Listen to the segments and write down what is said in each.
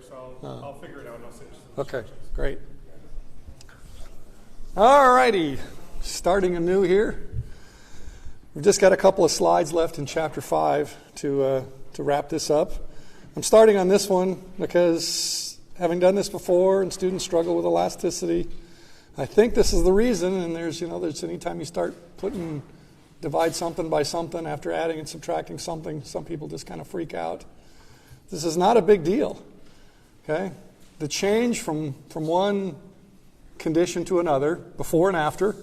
so I'll figure it out and I'll send you some Okay, instructions. great. All righty, starting anew here. We've just got a couple of slides left in Chapter 5 to wrap this up. I'm starting on this one because having done this before and students struggle with elasticity, I think this is the reason, and there's anytime you start divide something by something after adding and subtracting something, some people just kind of freak out. This is not a big deal, okay? The change from one condition to another, before and after,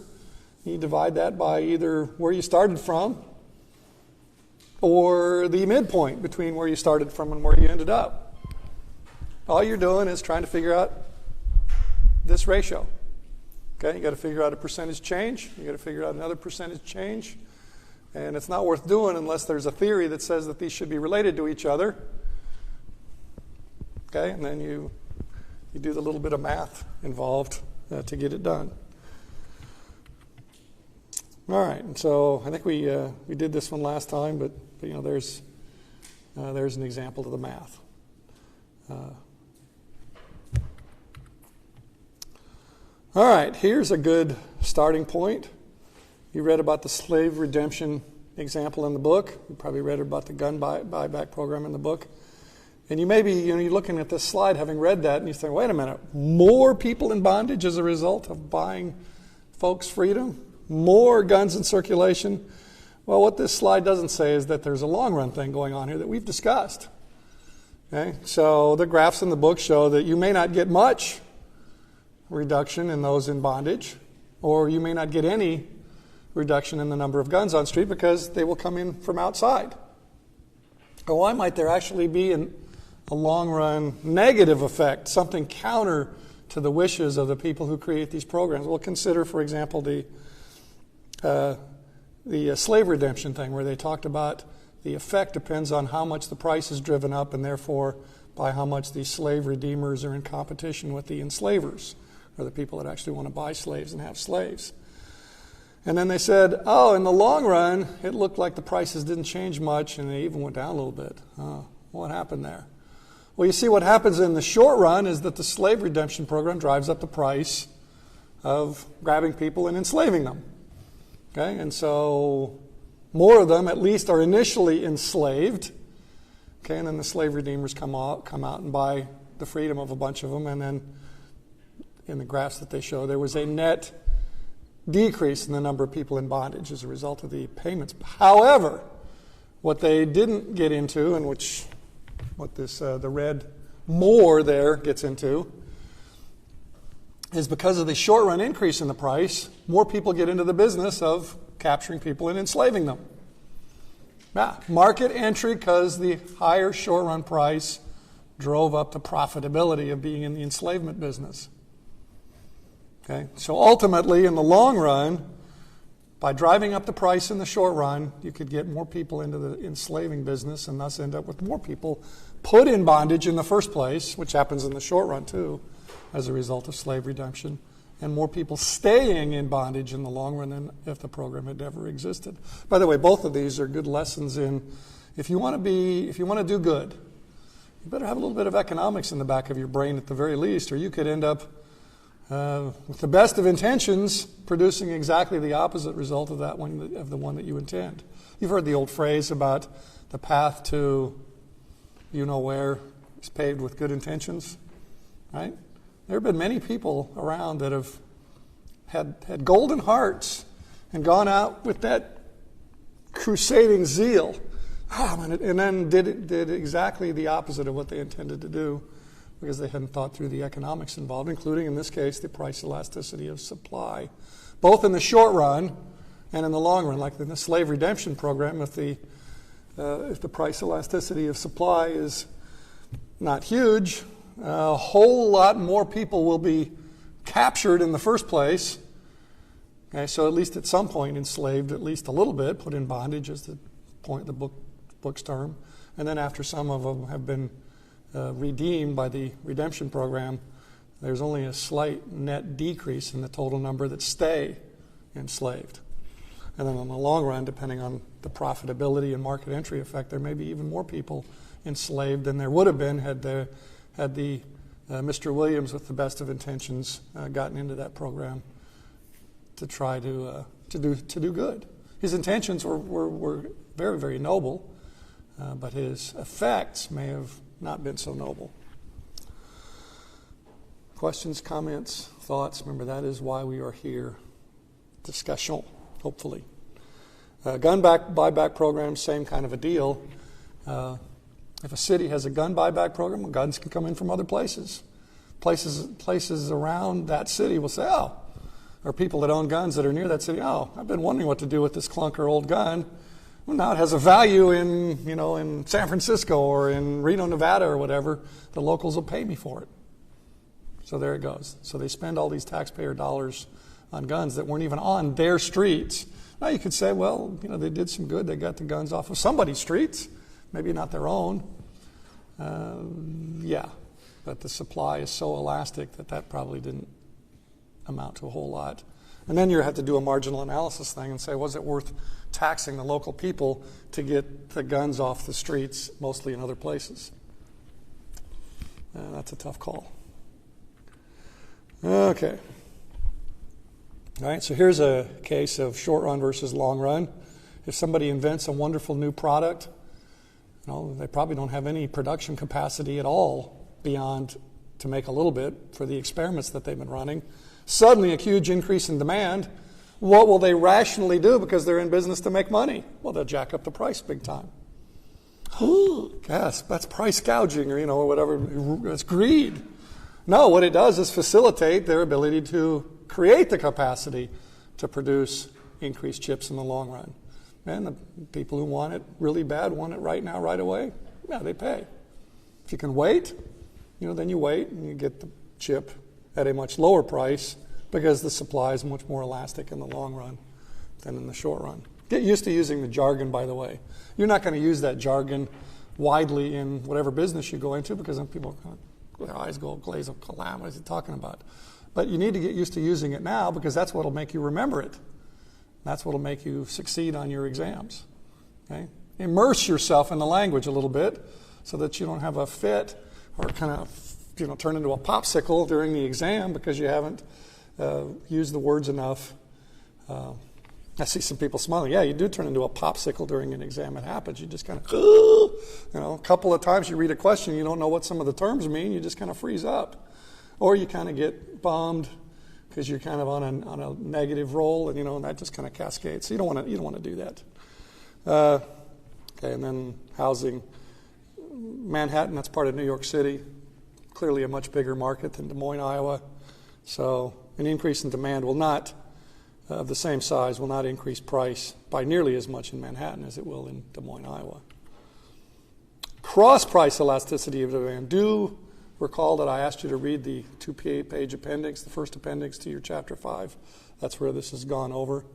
you divide that by either where you started from or the midpoint between where you started from and where you ended up. All you're doing is trying to figure out this ratio. Okay, you got to figure out a percentage change. You got to figure out another percentage change. And it's not worth doing unless there's a theory that says that these should be related to each other. Okay, and then you do the little bit of math involved to get it done. All right, and so I think we did this one last time, but there's an example of the math. All right, here's a good starting point. You read about the slave redemption example in the book. You probably read about the gun buyback program in the book. And you may be, you're looking at this slide having read that, and you think, wait a minute, more people in bondage as a result of buying folks' freedom? More guns in circulation? Well, what this slide doesn't say is that there's a long-run thing going on here that we've discussed. Okay? So the graphs in the book show that you may not get much reduction in those in bondage, or you may not get any reduction in the number of guns on street because they will come in from outside. But why might there actually be a long-run negative effect, something counter to the wishes of the people who create these programs? We'll consider, for example, the slave redemption thing, where they talked about the effect depends on how much the price is driven up, and therefore by how much the slave redeemers are in competition with the enslavers, or the people that actually want to buy slaves and have slaves. And then they said, in the long run, it looked like the prices didn't change much, and they even went down a little bit. What happened there? Well, you see, what happens in the short run is that the slave redemption program drives up the price of grabbing people and enslaving them. Okay, and so more of them, at least, are initially enslaved. Okay, and then the slave redeemers come out and buy the freedom of a bunch of them, and then in the graphs that they show, there was a net decrease in the number of people in bondage as a result of the payments. However, what they didn't get into, and the red more there gets into, is because of the short-run increase in the price, more people get into the business of capturing people and enslaving them. Now, market entry, because the higher short-run price drove up the profitability of being in the enslavement business. Okay, so ultimately, in the long run, by driving up the price in the short run, you could get more people into the enslaving business and thus end up with more people put in bondage in the first place, which happens in the short run too, as a result of slave redemption, and more people staying in bondage in the long run than if the program had never existed. By the way, both of these are good lessons in if you want to do good, you better have a little bit of economics in the back of your brain at the very least, or you could end up with the best of intentions, producing exactly the opposite result of the one that you intend. You've heard the old phrase about the path to where is paved with good intentions, right? There have been many people around that have had golden hearts and gone out with that crusading zeal, and then did exactly the opposite of what they intended to do, because they hadn't thought through the economics involved, including, in this case, the price elasticity of supply. Both in the short run and in the long run, like in the slave redemption program, if the price elasticity of supply is not huge, a whole lot more people will be captured in the first place. Okay, so at least at some point enslaved at least a little bit, put in bondage is the book's term. And then after some of them have been redeemed by the redemption program, there's only a slight net decrease in the total number that stay enslaved. And then in the long run, depending on the profitability and market entry effect, there may be even more people enslaved than there would have been had had the Mr. Williams with the best of intentions gotten into that program to try to do good. His intentions were very, very noble, but his effects may have not been so noble. Questions, comments, thoughts? Remember, that is why we are here. Discussion, hopefully. Gun buyback program, same kind of a deal. If a city has a gun buyback program, well, guns can come in from other places. Places around that city will say, oh, or people that own guns that are near that city, oh, I've been wondering what to do with this clunker old gun. Well, now it has a value in San Francisco or in Reno, Nevada or whatever. The locals will pay me for it. So there it goes. So they spend all these taxpayer dollars on guns that weren't even on their streets. Now you could say, well, they did some good. They got the guns off of somebody's streets, maybe not their own. Yeah, but the supply is so elastic that probably didn't amount to a whole lot. And then you have to do a marginal analysis thing and say, was it worth taxing the local people to get the guns off the streets, mostly in other places? That's a tough call. Okay. All right, so here's a case of short run versus long run. If somebody invents a wonderful new product, they probably don't have any production capacity at all beyond to make a little bit for the experiments that they've been running. Suddenly a huge increase in demand. What will they rationally do because they're in business to make money? Well, they'll jack up the price big time. Yes, that's price gouging or whatever. It's greed. No, what it does is facilitate their ability to create the capacity to produce increased chips in the long run. And the people who want it really bad, want it right now, right away, yeah, they pay. If you can wait, then you wait and you get the chip at a much lower price because the supply is much more elastic in the long run than in the short run. Get used to using the jargon, by the way. You're not going to use that jargon widely in whatever business you go into because then people their eyes go glaze of calam. What is he talking about? But you need to get used to using it now because that's what will make you remember it. That's what will make you succeed on your exams. Okay? Immerse yourself in the language a little bit so that you don't have a fit or kind of turn into a popsicle during the exam because you haven't used the words enough. I see some people smiling. Yeah, you do turn into a popsicle during an exam. It happens. You just kind of, a couple of times you read a question, you don't know what some of the terms mean. You just kind of freeze up. Or you kind of get bummed because you're kind of on a negative roll, and that just kind of cascades. So you don't want to do that. Okay, and then housing. Manhattan, that's part of New York City. Clearly a much bigger market than Des Moines, Iowa. So an increase in demand will not, of the same size, will not increase price by nearly as much in Manhattan as it will in Des Moines, Iowa. Cross-price elasticity of demand. Do recall that I asked you to read the 2-page appendix, the first appendix to your Chapter 5. That's where this has gone over.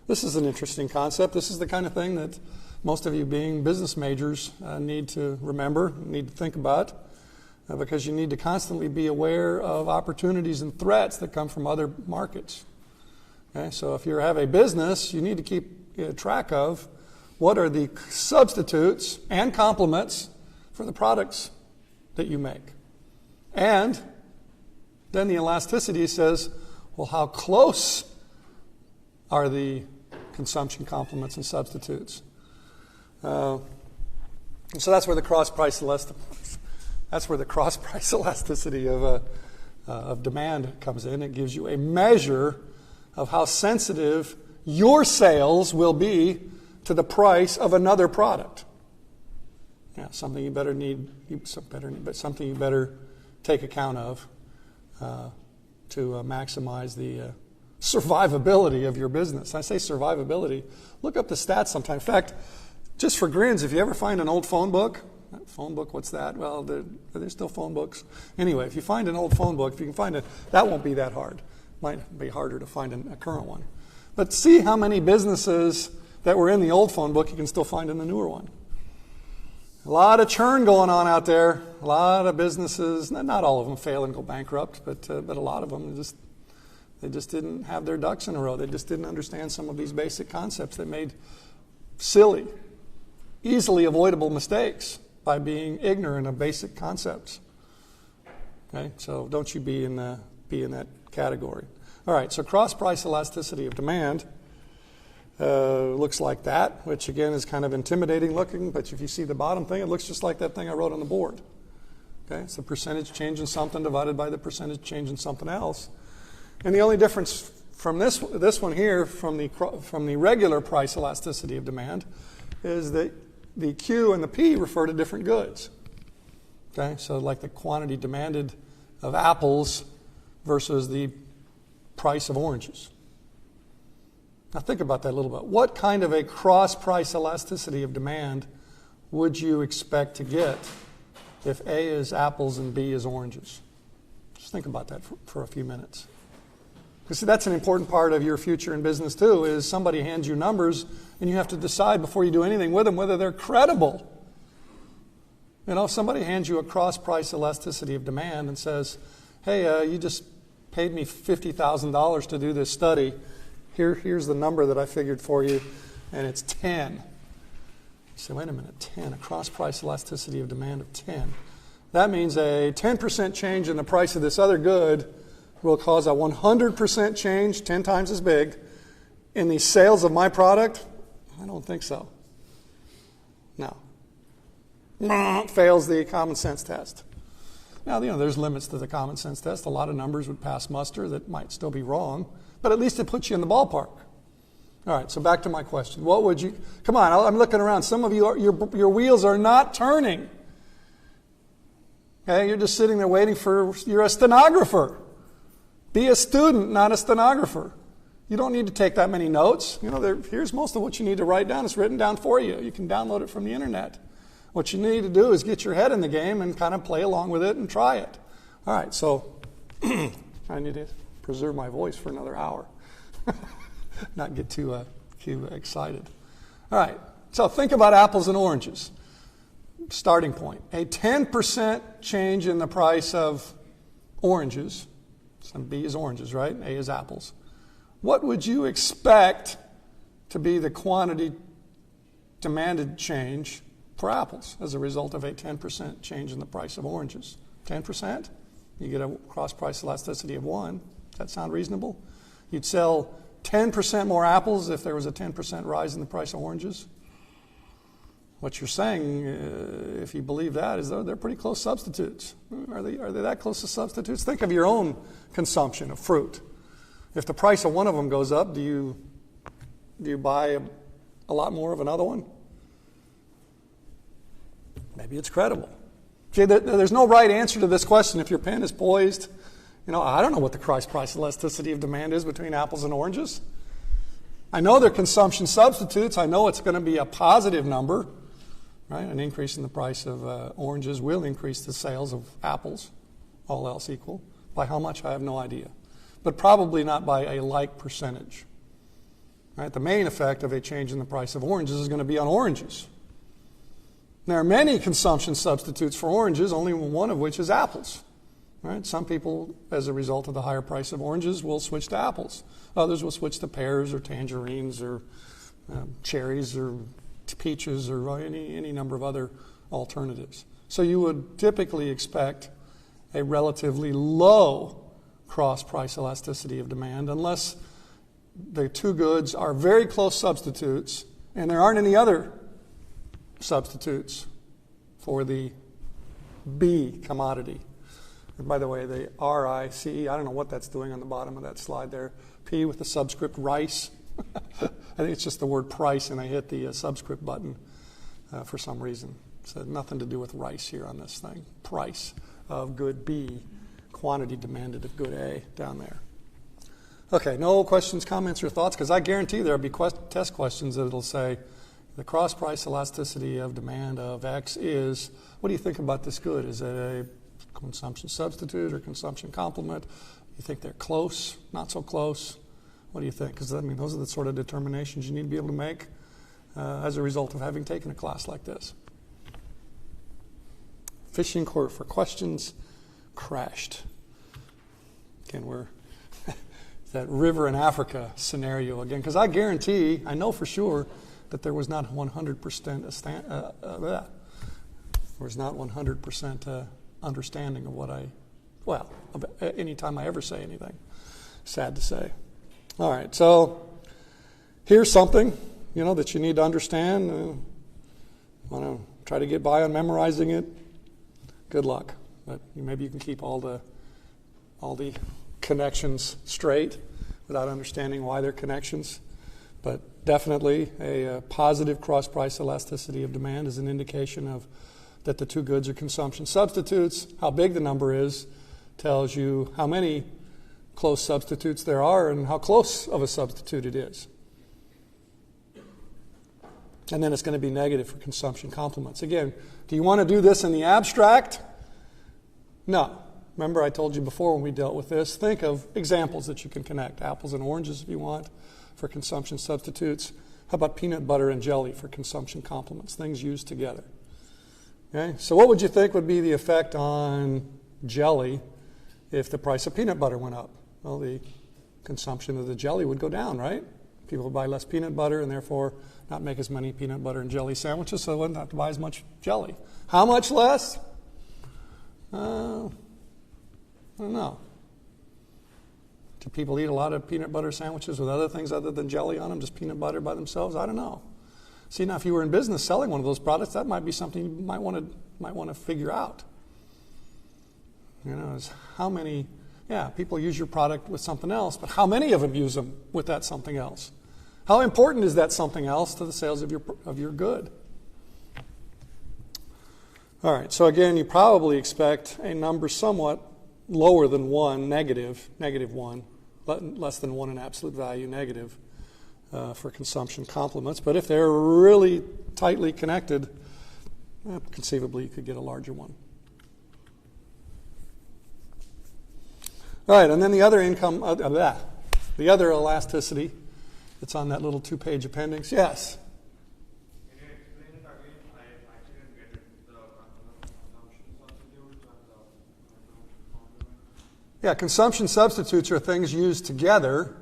This is an interesting concept. This is the kind of thing that most of you being business majors need to remember, need to think about, because you need to constantly be aware of opportunities and threats that come from other markets. Okay? So if you have a business, you need to keep track of what are the substitutes and complements for the products that you make. And then the elasticity says, well, how close are the consumption complements and substitutes? And so that's where the cross-price elasticity of demand comes in. It gives you a measure of how sensitive your sales will be to the price of another product. Yeah, something you better take account of to maximize the survivability of your business. I say survivability. Look up the stats sometime. In fact, just for grins, if you ever find an old phone book, what's that? Well, there's still phone books. Anyway, if you find an old phone book, if you can find it, that won't be that hard. Might be harder to find a current one. But see how many businesses that were in the old phone book you can still find in the newer one. A lot of churn going on out there. A lot of businesses, not all of them fail and go bankrupt, but a lot of them they just didn't have their ducks in a row. They just didn't understand some of these basic concepts. They made silly, easily avoidable mistakes by being ignorant of basic concepts. Okay, so don't you be in that category. All right, so cross-price elasticity of demand looks like that, which again is kind of intimidating looking, but if you see the bottom thing, it looks just like that thing I wrote on the board. Okay, it's the percentage change in something divided by the percentage change in something else. And the only difference from this one here, from the regular price elasticity of demand, is that the Q and the P refer to different goods. Okay, so like the quantity demanded of apples versus the price of oranges. Now think about that a little bit. What kind of a cross-price elasticity of demand would you expect to get if A is apples and B is oranges? Just think about that for a few minutes. Because see, that's an important part of your future in business too, is somebody hands you numbers and you have to decide before you do anything with them whether they're credible. You know, if somebody hands you a cross-price elasticity of demand and says, hey, you just paid me $50,000 to do this study. Here's the number that I figured for you, and it's 10. You say, wait a minute, 10, a cross-price elasticity of demand of 10. That means a 10% change in the price of this other good will cause a 100% change, 10 times as big, in the sales of my product? I don't think so. No. Fails the common sense test. Now, you know, there's limits to the common sense test. A lot of numbers would pass muster that might still be wrong, but at least it puts you in the ballpark. All right, so back to my question. What would you, come on, I'm looking around. Some of you, your wheels are not turning. Okay, you're just sitting there waiting you're a stenographer. Be a student, not a stenographer. You don't need to take that many notes. You know, here's most of what you need to write down. It's written down for you. You can download it from the internet. What you need to do is get your head in the game and kind of play along with it and try it. All right, so I need to preserve my voice for another hour. Not get too excited. All right, so think about apples and oranges. Starting point. A 10% change in the price of oranges. Some B is oranges, right? A is apples. What would you expect to be the quantity demanded change for apples as a result of a 10% change in the price of oranges? 10%? You get a cross-price elasticity of 1. Does that sound reasonable? You'd sell 10% more apples if there was a 10% rise in the price of oranges? What you're saying, if you believe that, is they're pretty close substitutes. Are they that close to substitutes? Think of your own consumption of fruit. If the price of one of them goes up, do you buy a lot more of another one? Maybe it's credible. See, there's no right answer to this question if your pen is poised. You know, I don't know what the cross-price elasticity of demand is between apples and oranges. I know they're consumption substitutes. I know it's going to be a positive number, right? An increase in the price of oranges will increase the sales of apples, all else equal. By how much, I have no idea. But probably not by a like percentage. Right? The main effect of a change in the price of oranges is going to be on oranges. There are many consumption substitutes for oranges, only one of which is apples. Right? Some people, as a result of the higher price of oranges, will switch to apples. Others will switch to pears or tangerines or cherries or peaches or any number of other alternatives. So you would typically expect a relatively low cross-price elasticity of demand unless the two goods are very close substitutes and there aren't any other substitutes for the B commodity. And by the way, the RICE, I don't know what that's doing on the bottom of that slide there. P with the subscript rice. I think it's just the word price, and I hit the subscript button for some reason. So nothing to do with rice here on this thing. Price of good B, quantity demanded of good A down there. Okay, no questions, comments, or thoughts? Because I guarantee there'll be test questions that it'll say, the cross-price elasticity of demand of X is, what do you think about this good? Is it a consumption substitute or consumption complement? You think they're close, not so close? What do you think? Because I mean, those are the sort of determinations you need to be able to make as a result of having taken a class like this. Fishing court for questions crashed. Again, we're that river in Africa scenario again, because I guarantee, I know for sure, that there was not 100% understanding of what I Well, anytime I ever say anything. Sad to say. All right, so here's something, that you need to understand. Want to try to get by on memorizing it? Good luck. But maybe you can keep all the connections straight without understanding why they're connections. But definitely a positive cross-price elasticity of demand is an indication of that the two goods are consumption substitutes. How big the number is tells you how many close substitutes there are and how close of a substitute it is. And then it's going to be negative for consumption complements. Again, do you want to do this in the abstract? No. Remember I told you before when we dealt with this, think of examples that you can connect. Apples and oranges if you want for consumption substitutes. How about peanut butter and jelly for consumption complements? Things used together. Okay? So what would you think would be the effect on jelly if the price of peanut butter went up? Well, the consumption of the jelly would go down, right? People would buy less peanut butter and therefore not make as many peanut butter and jelly sandwiches, so they wouldn't have to buy as much jelly. How much less? I don't know. Do people eat a lot of peanut butter sandwiches with other things other than jelly on them, just peanut butter by themselves? I don't know. See, now if you were in business selling one of those products, that might be something you might want to figure out. Is how many, people use your product with something else, but how many of them use them with that something else? How important is that something else to the sales of your good? All right, so again, you probably expect a number somewhat lower than 1, negative 1, less than 1 in absolute value, negative, for consumption complements. But if they're really tightly connected, conceivably you could get a larger one. All right, and then the other the other elasticity that's on that little 2-page appendix. Yes? Can you explain it again? I didn't get it. The consumption substitutes and the Yeah, consumption substitutes are things used together.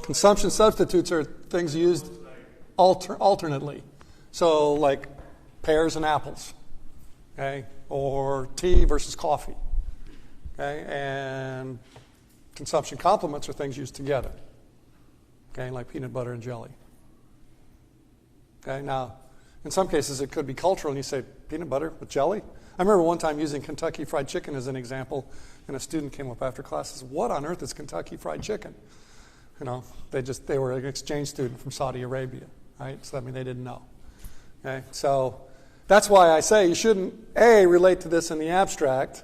Consumption substitutes are things used alternately. So like pears and apples, okay? Or tea versus coffee, okay? And consumption complements are things used together, okay? Like peanut butter and jelly. Okay, now, in some cases it could be cultural and you say peanut butter with jelly. I remember one time using Kentucky Fried Chicken as an example, and a student came up after class and said, "What on earth is Kentucky Fried Chicken?" They were an exchange student from Saudi Arabia, right? So they didn't know. Okay, so that's why I say you shouldn't relate to this in the abstract.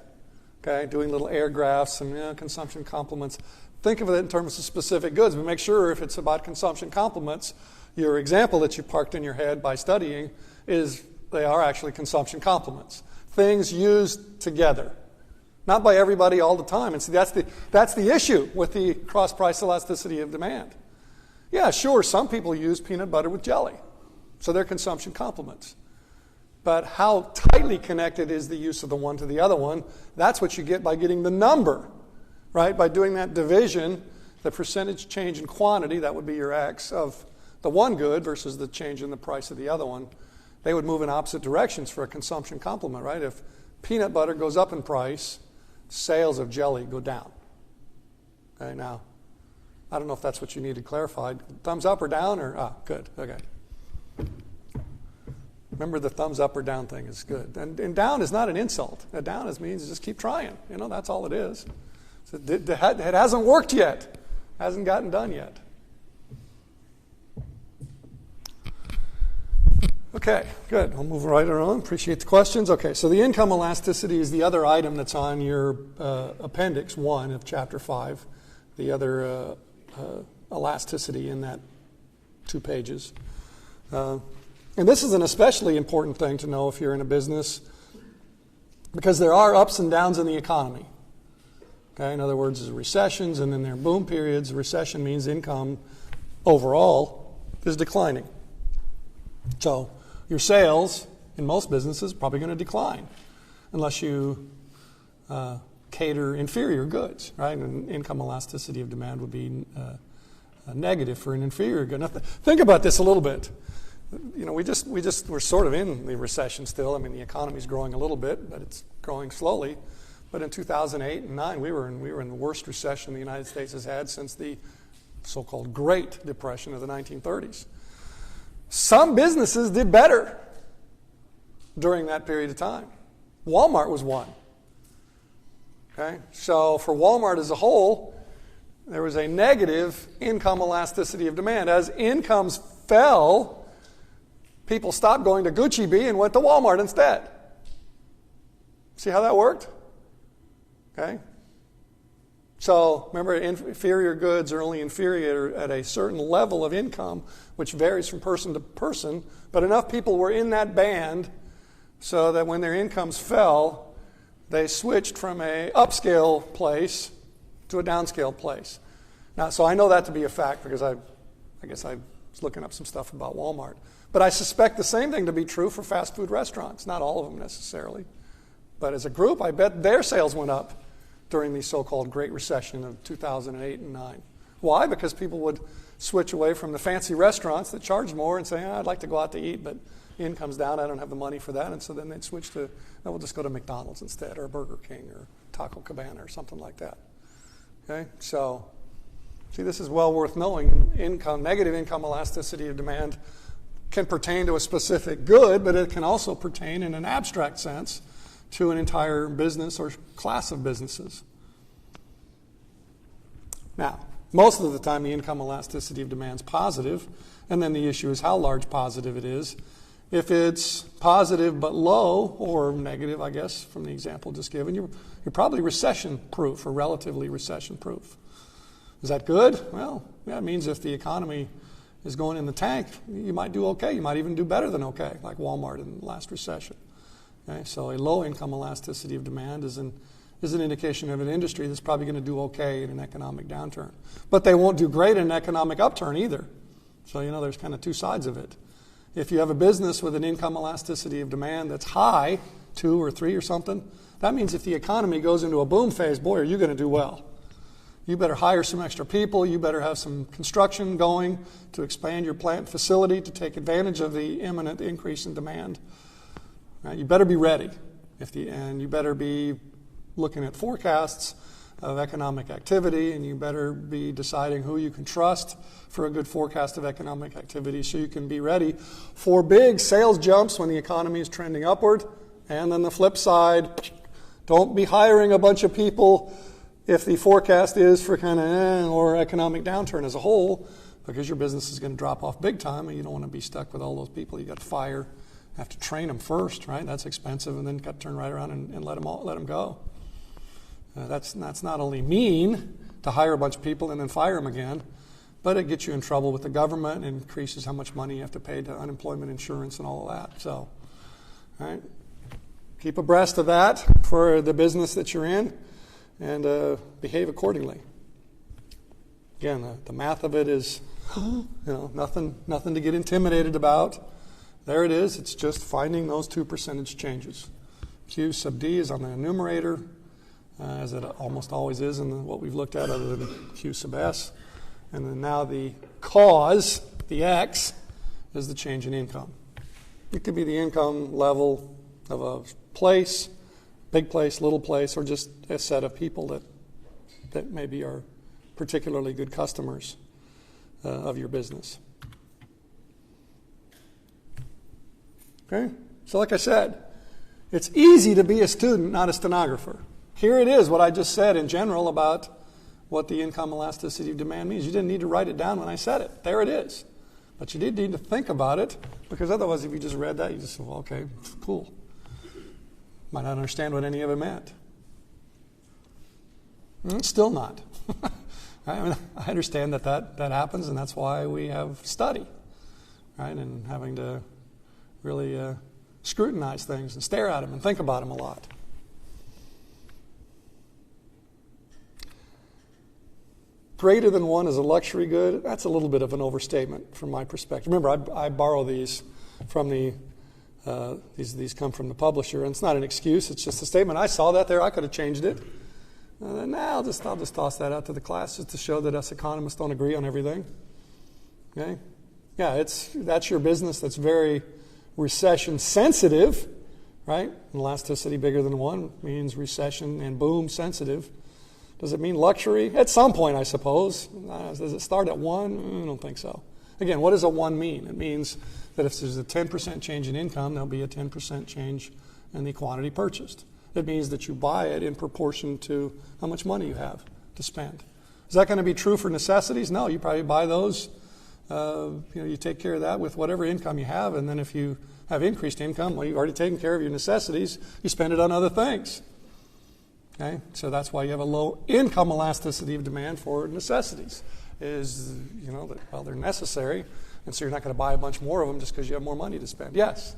Okay, doing little air graphs and consumption complements. Think of it in terms of specific goods, but make sure if it's about consumption complements, your example that you parked in your head by studying is they are actually consumption complements. Things used together. Not by everybody all the time. And see, that's the issue with the cross-price elasticity of demand. Yeah, sure, some people use peanut butter with jelly. So they're consumption complements. But how tightly connected is the use of the one to the other one? That's what you get by getting the number, right? By doing that division, the percentage change in quantity, that would be your X, of the one good versus the change in the price of the other one. They would move in opposite directions for a consumption complement, right? If peanut butter goes up in price, sales of jelly go down. Okay, now, I don't know if that's what you needed clarified. Thumbs up or down or, good, okay. Remember the thumbs up or down thing is good. And down is not an insult. Down means just keep trying. That's all it is. So it hasn't worked yet. Hasn't gotten done yet. Okay, good. I'll move right on. Appreciate the questions. Okay, so the income elasticity is the other item that's on your appendix 1 of chapter 5, the other elasticity in that 2 pages. And this is an especially important thing to know if you're in a business because there are ups and downs in the economy. Okay, in other words, there's recessions and then there are boom periods. Recession means income overall is declining. So your sales in most businesses are probably going to decline unless you cater inferior goods, right? And income elasticity of demand would be negative for an inferior good. Now, think about this a little bit. We're sort of in the recession still. I mean, the economy's growing a little bit, but it's growing slowly. But in 2008 and 9, we were in the worst recession the United States has had since the so-called Great Depression of the 1930s. Some businesses did better during that period of time. Walmart was one. Okay? So for Walmart as a whole, there was a negative income elasticity of demand. As incomes fell, people stopped going to Gucci Bee and went to Walmart instead. See how that worked? Okay? So remember, inferior goods are only inferior at a certain level of income, which varies from person to person. But enough people were in that band so that when their incomes fell, they switched from a upscale place to a downscale place. Now, so I know that to be a fact because I guess I was looking up some stuff about Walmart. But I suspect the same thing to be true for fast food restaurants. Not all of them necessarily. But as a group, I bet their sales went up during the so-called Great Recession of 2008 and 9. Why? Because people would switch away from the fancy restaurants that charged more and say, I'd like to go out to eat, but the income's down, I don't have the money for that. And so then they'd switch to, we'll just go to McDonald's instead, or Burger King, or Taco Cabana, or something like that. Okay? So, see, this is well worth knowing. Negative income elasticity of demand can pertain to a specific good, but it can also pertain in an abstract sense to an entire business or class of businesses. Now, most of the time the income elasticity of demand is positive, and then the issue is how large positive it is. If it's positive but low, or negative, I guess, from the example just given, you're probably recession-proof or relatively recession-proof. Is that good? Well, yeah, it means if the economy is going in the tank, you might do okay. You might even do better than okay, like Walmart in the last recession. Okay, so a low income elasticity of demand is an indication of an industry that's probably going to do okay in an economic downturn. But they won't do great in an economic upturn either. So, there's kind of two sides of it. If you have a business with an income elasticity of demand that's high, 2 or 3 or something, that means if the economy goes into a boom phase, boy, are you going to do well. You better hire some extra people. You better have some construction going to expand your plant facility to take advantage of the imminent increase in demand. Right? You better be ready, and you better be looking at forecasts of economic activity, and you better be deciding who you can trust for a good forecast of economic activity so you can be ready for big sales jumps when the economy is trending upward. And then the flip side, don't be hiring a bunch of people if the forecast is for kind of or economic downturn as a whole, because your business is going to drop off big time, and you don't want to be stuck with all those people you got to fire. Have to train them first, right? That's expensive, and then got to turn right around and let them go. That's not only mean to hire a bunch of people and then fire them again, but it gets you in trouble with the government and increases how much money you have to pay to unemployment insurance and all of that. So, all right, keep abreast of that for the business that you're in, and behave accordingly. Again, the math of it is, nothing to get intimidated about. There it is. It's just finding those 2 percentage changes. Q sub D is on the numerator, as it almost always is in what we've looked at other than Q sub S. And then now the cause, the X, is the change in income. It could be the income level of a place, big place, little place, or just a set of people that maybe are particularly good customers of your business. Okay? So like I said, it's easy to be a student, not a stenographer. Here it is, what I just said in general about what the income elasticity of demand means. You didn't need to write it down when I said it. There it is. But you did need to think about it, because otherwise if you just read that, you just say, well, okay, cool. Might not understand what any of it meant. Still not. I understand that happens, and that's why we have study, right? And having to really scrutinize things and stare at them and think about them a lot. Greater than one is a luxury good. That's a little bit of an overstatement from my perspective. Remember, I borrow these from these come from the publisher, and it's not an excuse. It's just a statement. I saw that there. I could have changed it. I'll just toss that out to the class just to show that us economists don't agree on everything. Okay? Yeah, that's your business that's very recession sensitive, right? And elasticity bigger than 1 means recession and boom sensitive. Does it mean luxury? At some point, I suppose. Does it start at 1? I don't think so. Again, what does a 1 mean? It means that if there's a 10% change in income, there'll be a 10% change in the quantity purchased. It means that you buy it in proportion to how much money you have to spend. Is that going to be true for necessities? No, you probably buy those. You take care of that with whatever income you have, and then if you have increased income, well, you've already taken care of your necessities. You spend it on other things. Okay, so that's why you have a low income elasticity of demand for necessities. Is that they're necessary, and so you're not going to buy a bunch more of them just because you have more money to spend. Yes.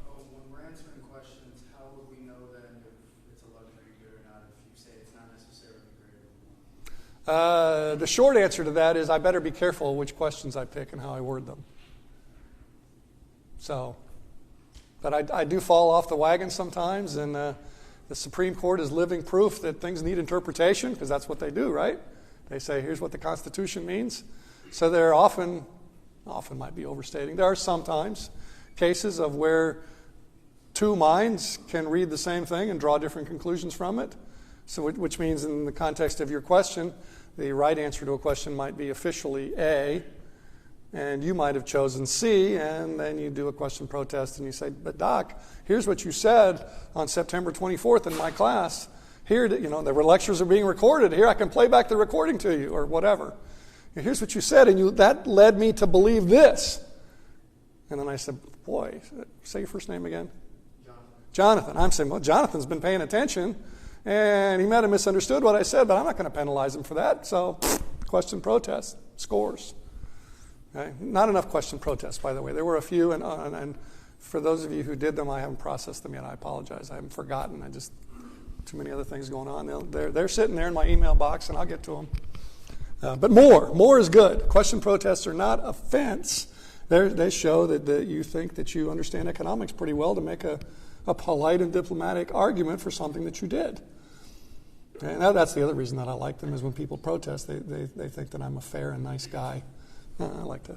When we're answering questions, how would we know then if it's a luxury good or not? If you say it's not necessarily greater than 1. The short answer to that is I better be careful which questions I pick and how I word them. So, but I do fall off the wagon sometimes, and the Supreme Court is living proof that things need interpretation, because that's what they do, right? They say, here's what the Constitution means. So there often might be overstating, there are sometimes cases of where two minds can read the same thing and draw different conclusions from it. So which means in the context of your question, the right answer to a question might be officially A, and you might have chosen C, and then you do a question protest and you say, but Doc, here's what you said on September 24th in my class. Here, there were lectures are being recorded. Here, I can play back the recording to you, or whatever. And here's what you said, and that led me to believe this. And then I said, boy, say your first name again. Jonathan. I'm saying, well, Jonathan's been paying attention, and he might have misunderstood what I said, but I'm not going to penalize him for that. So, question protest, scores. Okay? Not enough question protests, by the way. There were a few, and for those of you who did them, I haven't processed them yet. I apologize. I haven't forgotten. Too many other things going on. They're sitting there in my email box, and I'll get to them. But more is good. Question protests are not offense. They show that you think that you understand economics pretty well to make a polite and diplomatic argument for something that you did. Okay? Now that's the other reason that I like them, is when people protest, they think that I'm a fair and nice guy. I like to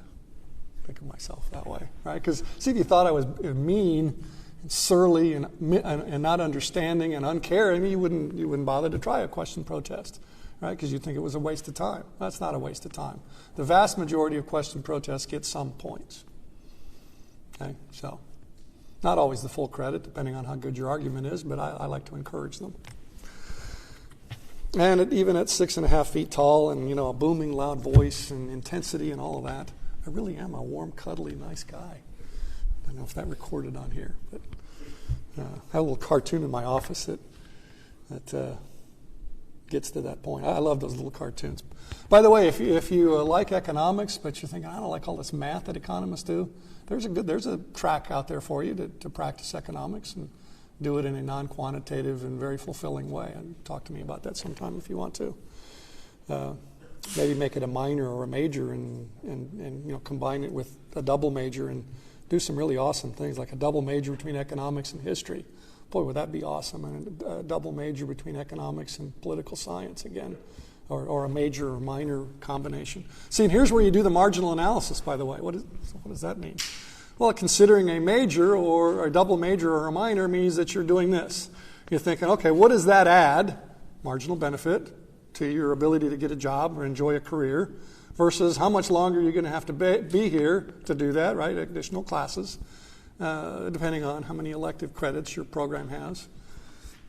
think of myself that way, right? Because see, if you thought I was mean, surly and not understanding and uncaring, you wouldn't bother to try a question protest, right? Because you'd think it was a waste of time. That's not a waste of time. The vast majority of question protests get some points. Okay, so not always the full credit, depending on how good your argument is, but I like to encourage them. And even at 6.5 feet tall, and a booming, loud voice and intensity and all of that, I really am a warm, cuddly, nice guy. I don't know if that recorded on here, but I have a little cartoon in my office that gets to that point. I love those little cartoons. By the way, if you like economics, but you think, I don't like all this math that economists do, there's a track out there for you to practice economics and do it in a non-quantitative and very fulfilling way. And talk to me about that sometime if you want to. Maybe make it a minor or a major, and combine it with a double major and do some really awesome things, like a double major between economics and history. Boy, would that be awesome. And a double major between economics and political science again, or a major or minor combination. See, and here's where you do the marginal analysis, by the way. What does that mean? Well, considering a major or a double major or a minor means that you're doing this. You're thinking, okay, what does that add, marginal benefit, to your ability to get a job or enjoy a career, versus how much longer you're going to have to be here to do that, right? Additional classes, depending on how many elective credits your program has.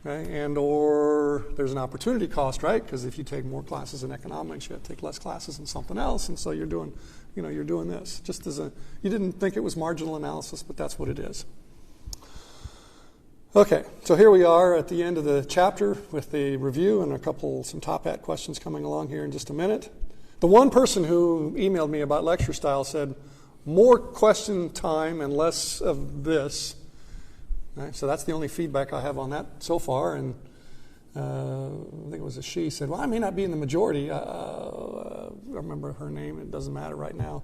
Okay? And or there's an opportunity cost, right? Because if you take more classes in economics, you have to take less classes in something else, and so you're doing this. Just as you didn't think it was marginal analysis, but that's what it is. Okay, so here we are at the end of the chapter with the review and some top hat questions coming along here in just a minute. The one person who emailed me about lecture style said, more question time and less of this. Right, so that's the only feedback I have on that so far. And I think it was a she said, well, I may not be in the majority. I remember her name. It doesn't matter right now.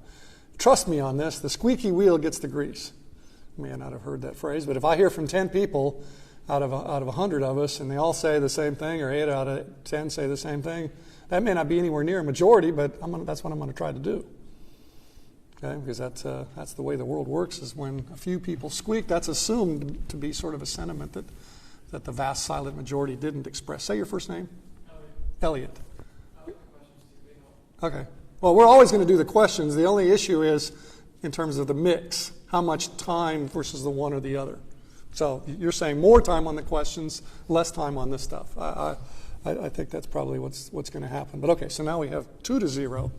Trust me on this. The squeaky wheel gets the grease. You may not have heard that phrase, but if I hear from 10 people out of 100 of us, and they all say the same thing, or 8 out of 10 say the same thing, that may not be anywhere near a majority, but that's what I'm going to try to do. Okay, because that's the way the world works, is when a few people squeak, that's assumed to be sort of a sentiment that the vast silent majority didn't express. Say your first name? Elliot. Okay. Well, we're always going to do the questions. The only issue is in terms of the mix, how much time versus the one or the other. So you're saying more time on the questions, less time on this stuff. I think that's probably what's going to happen. But okay, so now we have 2-0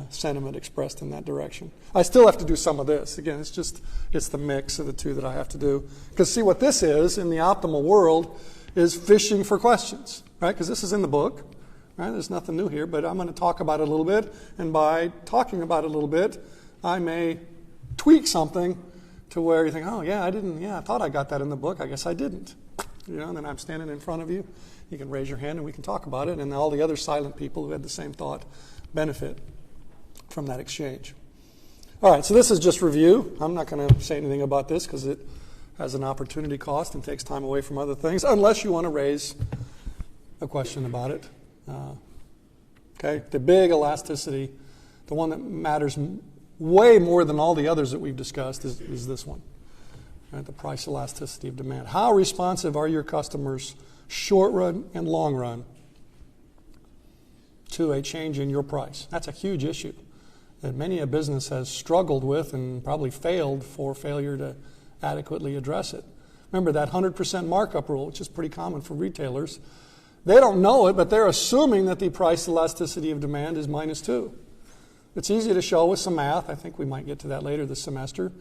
sentiment expressed in that direction. I still have to do some of this. Again, it's the mix of the two that I have to do. Because see, what this is in the optimal world is fishing for questions, right? Because this is in the book, right? There's nothing new here, but I'm going to talk about it a little bit. And by talking about it a little bit, I may tweak something to where you think, oh, I thought I got that in the book. I guess I didn't. And then I'm standing in front of you. You can raise your hand and we can talk about it. And all the other silent people who had the same thought benefit from that exchange. All right, so this is just review. I'm not going to say anything about this because it has an opportunity cost and takes time away from other things, unless you want to raise a question about it. Okay, the big elasticity, the one that matters way more than all the others that we've discussed is this one, right? The price elasticity of demand. How responsive are your customers, short run and long run, to a change in your price? That's a huge issue that many a business has struggled with and probably failed for failure to adequately address it. Remember that 100% markup rule, which is pretty common for retailers. They don't know it, but they're assuming that the price elasticity of demand is -2. It's easy to show with some math. I think we might get to that later this semester.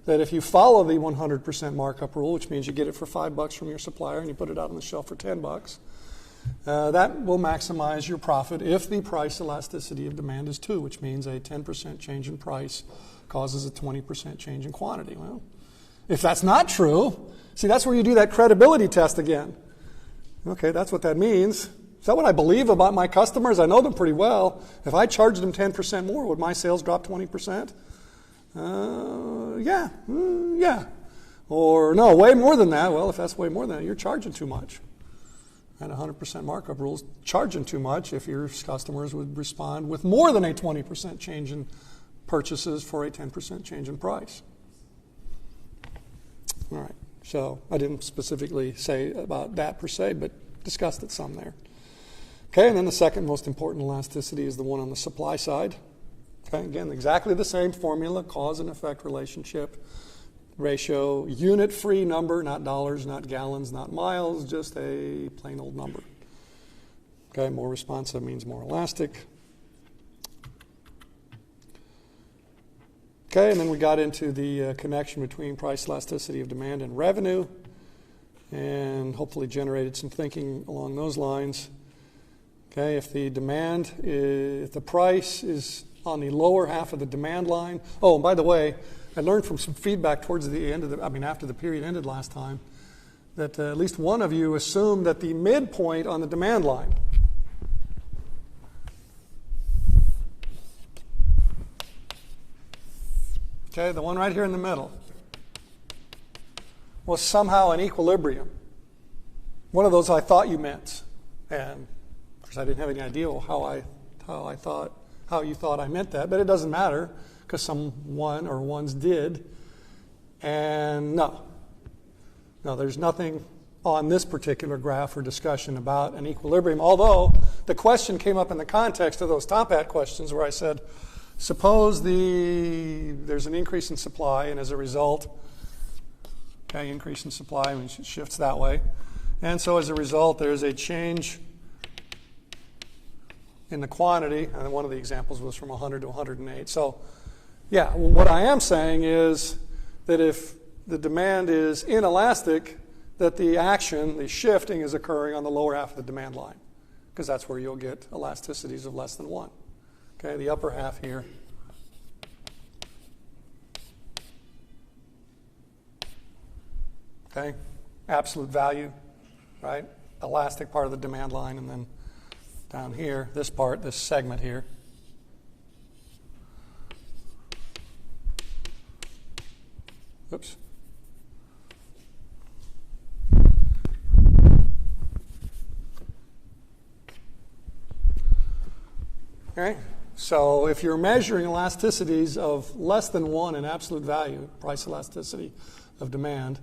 That if you follow the 100% markup rule, which means you get it for $5 from your supplier and you put it out on the shelf for $10, that will maximize your profit if the price elasticity of demand is 2, which means a 10% change in price causes a 20% change in quantity. Well, if that's not true, see, that's where you do that credibility test again. Okay, that's what that means. Is that what I believe about my customers? I know them pretty well. If I charged them 10% more, would my sales drop 20%? Yeah. Or no, way more than that. Well, if that's way more than that, you're charging too much. And 100% markup rules charging too much if your customers would respond with more than a 20% change in purchases for a 10% change in price. All right. So I didn't specifically say about that per se, but discussed it some there. Okay, and then the second most important elasticity is the one on the supply side. Okay, again, exactly the same formula, cause and effect relationship, ratio, unit free number, not dollars, not gallons, not miles, just a plain old number. Okay, more responsive means more elastic. Okay, and then we got into the connection between price elasticity of demand and revenue, and hopefully generated some thinking along those lines. Okay, if the price is on the lower half of the demand line. Oh, and by the way, I learned from some feedback towards the end of after the period ended last time, that at least one of you assumed that the midpoint on the demand line, okay, the one right here in the middle, was somehow in equilibrium. One of those I thought you meant, and of course I didn't have any idea how you thought I meant that, but it doesn't matter because someone or ones did. And no, there's nothing on this particular graph or discussion about an equilibrium, although the question came up in the context of those top hat questions where I said, suppose there's an increase in supply, and as a result, okay, increase in supply, which shifts that way. And so as a result, there's a change in the quantity, and one of the examples was from 100 to 108. So, yeah, what I am saying is that if the demand is inelastic, that the action, the shifting, is occurring on the lower half of the demand line, because that's where you'll get elasticities of less than 1. Okay, the upper half here. Okay, absolute value, right? Elastic part of the demand line, and then down here, this segment here. Oops. All right. So if you're measuring elasticities of less than 1 in absolute value, price elasticity of demand,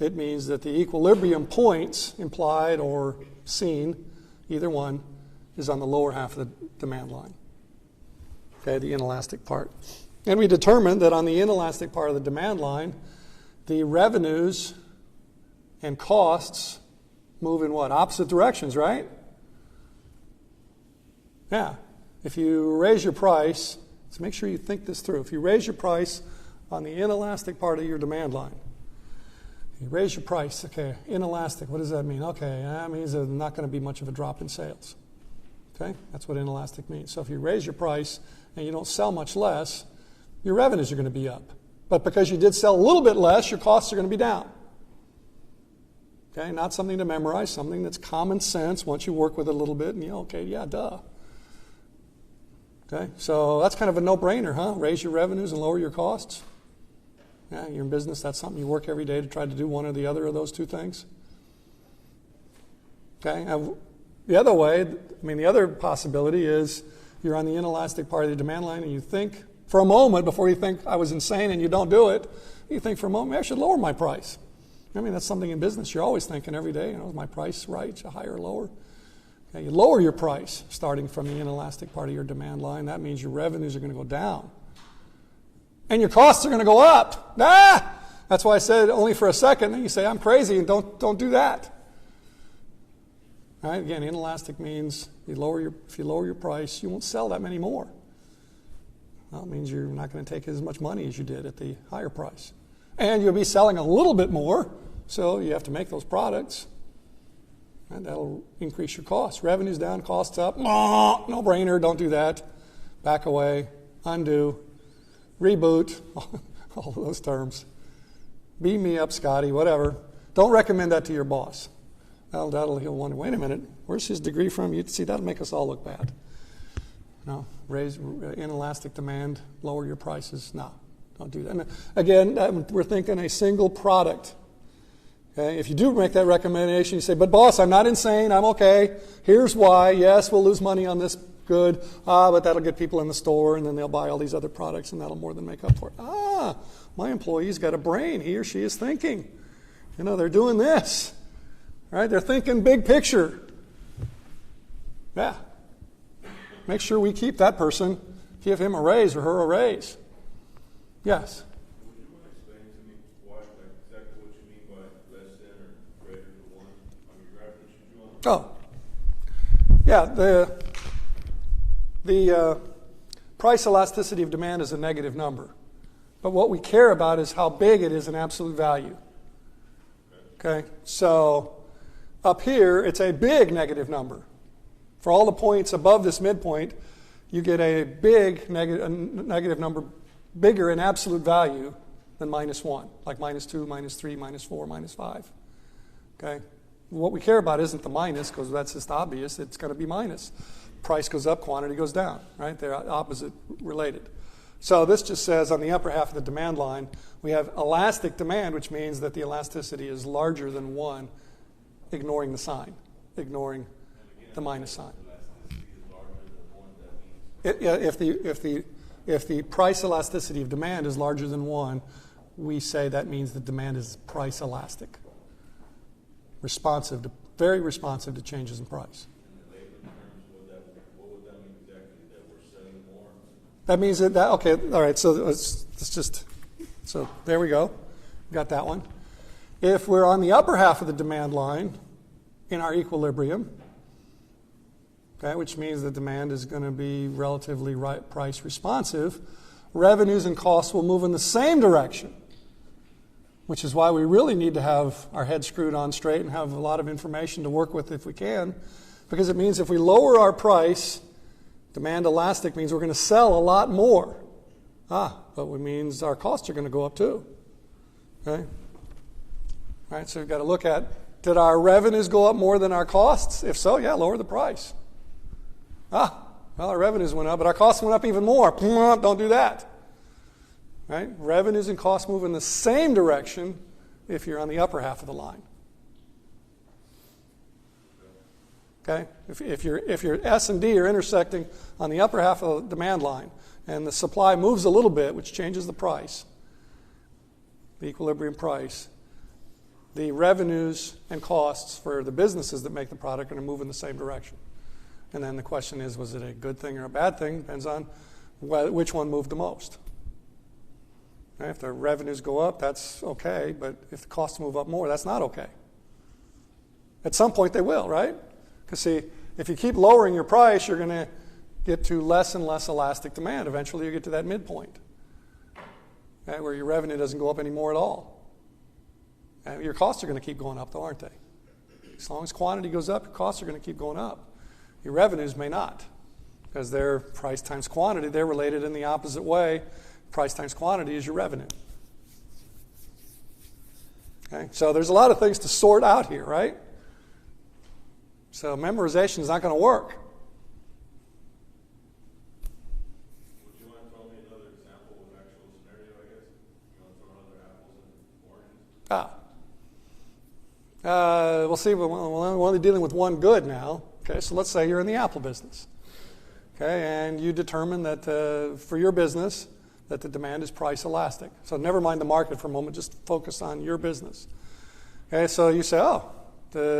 it means that the equilibrium points implied or seen, either one, is on the lower half of the demand line. Okay, the inelastic part. And we determined that on the inelastic part of the demand line, the revenues and costs move in what? Opposite directions, right? Yeah. If you raise your price, so make sure you think this through. If you raise your price on the inelastic part of your demand line, you raise your price, okay, inelastic, what does that mean? Okay, that means there's not going to be much of a drop in sales. Okay, that's what inelastic means. So if you raise your price and you don't sell much less, your revenues are going to be up. But because you did sell a little bit less, your costs are going to be down. Okay, not something to memorize, something that's common sense once you work with it a little bit and okay, yeah, duh. Okay, so that's kind of a no-brainer, huh? Raise your revenues and lower your costs. Yeah, you're in business, that's something you work every day to try to do one or the other of those two things. Okay, the other way, the other possibility is you're on the inelastic part of the demand line and you think for a moment, before you think I was insane and you don't do it, you think for a moment, maybe I should lower my price. That's something in business you're always thinking every day, is my price right, higher or lower? Okay, you lower your price starting from the inelastic part of your demand line. That means your revenues are going to go down. And your costs are going to go up. That's why I said only for a second. Then you say, I'm crazy, and don't do that. All right, again, inelastic means if you lower your price, you won't sell that many more. Well, it means you're not going to take as much money as you did at the higher price. And you'll be selling a little bit more, so you have to make those products. And that'll increase your costs. Revenues down, costs up. No brainer, don't do that. Back away, undo, reboot, all of those terms. Beam me up, Scotty, whatever. Don't recommend that to your boss. He'll wonder, wait a minute, where's his degree from? You see, that'll make us all look bad. No, raise inelastic demand, lower your prices. No, don't do that. And again, we're thinking a single product. Okay? If you do make that recommendation, you say, but boss, I'm not insane, I'm okay. Here's why. Yes, we'll lose money on this good, but that'll get people in the store, and then they'll buy all these other products, and that'll more than make up for it. My employee's got a brain. He or she is thinking. They're doing this. Right? They're thinking big picture. Yeah. Make sure we keep that person, give him a raise or her a raise. Yes? Would you mind explaining to me exactly what you mean by less than or greater than 1? Your graph that you drew on? The price elasticity of demand is a negative number. But what we care about is how big it is in absolute value. Okay? So up here, it's a big negative number. For all the points above this midpoint, you get a big negative number, bigger in absolute value than -1, like -2, -3, -4, -5. Okay? What we care about isn't the minus, because that's just obvious. It's going to be minus. Price goes up, quantity goes down. Right? They're opposite related. So this just says on the upper half of the demand line, we have elastic demand, which means that the elasticity is larger than 1, ignoring the sign, ignoring the minus sign. If the price elasticity of demand is larger than 1, we say that means the demand is price elastic, very responsive to changes in price. In layman terms, what would that mean exactly? That we're selling more? That means that okay, all right. So there we go, got that one. If we're on the upper half of the demand line in our equilibrium, okay, which means the demand is going to be relatively price responsive, revenues and costs will move in the same direction, which is why we really need to have our head screwed on straight and have a lot of information to work with if we can, because it means if we lower our price, demand elastic means we're going to sell a lot more. But it means our costs are going to go up too. Okay? All right, so we've got to look at, did our revenues go up more than our costs? If so, yeah, lower the price. Well, our revenues went up, but our costs went up even more. Don't do that. Right? Revenues and costs move in the same direction if you're on the upper half of the line. Okay, if your S and D are intersecting on the upper half of the demand line, and the supply moves a little bit, which changes the price, the equilibrium price, the revenues and costs for the businesses that make the product are going to move in the same direction. And then the question is, was it a good thing or a bad thing? Depends on which one moved the most. Okay, if the revenues go up, that's okay, but if the costs move up more, that's not okay. At some point they will, right? Because see, if you keep lowering your price, you're going to get to less and less elastic demand. Eventually you get to that midpoint, okay, where your revenue doesn't go up anymore at all. And your costs are going to keep going up, though, aren't they? As long as quantity goes up, your costs are going to keep going up. Your revenues may not, because they're price times quantity. They're related in the opposite way. Price times quantity is your revenue. Okay? So there's a lot of things to sort out here, right? So memorization is not going to work. Would you mind telling me another example of an actual scenario, I guess? You want to throw another apples and oranges? We'll see. We're only dealing with one good now. Okay, so let's say you're in the apple business. Okay, and you determine that for your business that the demand is price elastic. So never mind the market for a moment. Just focus on your business. Okay, so you say,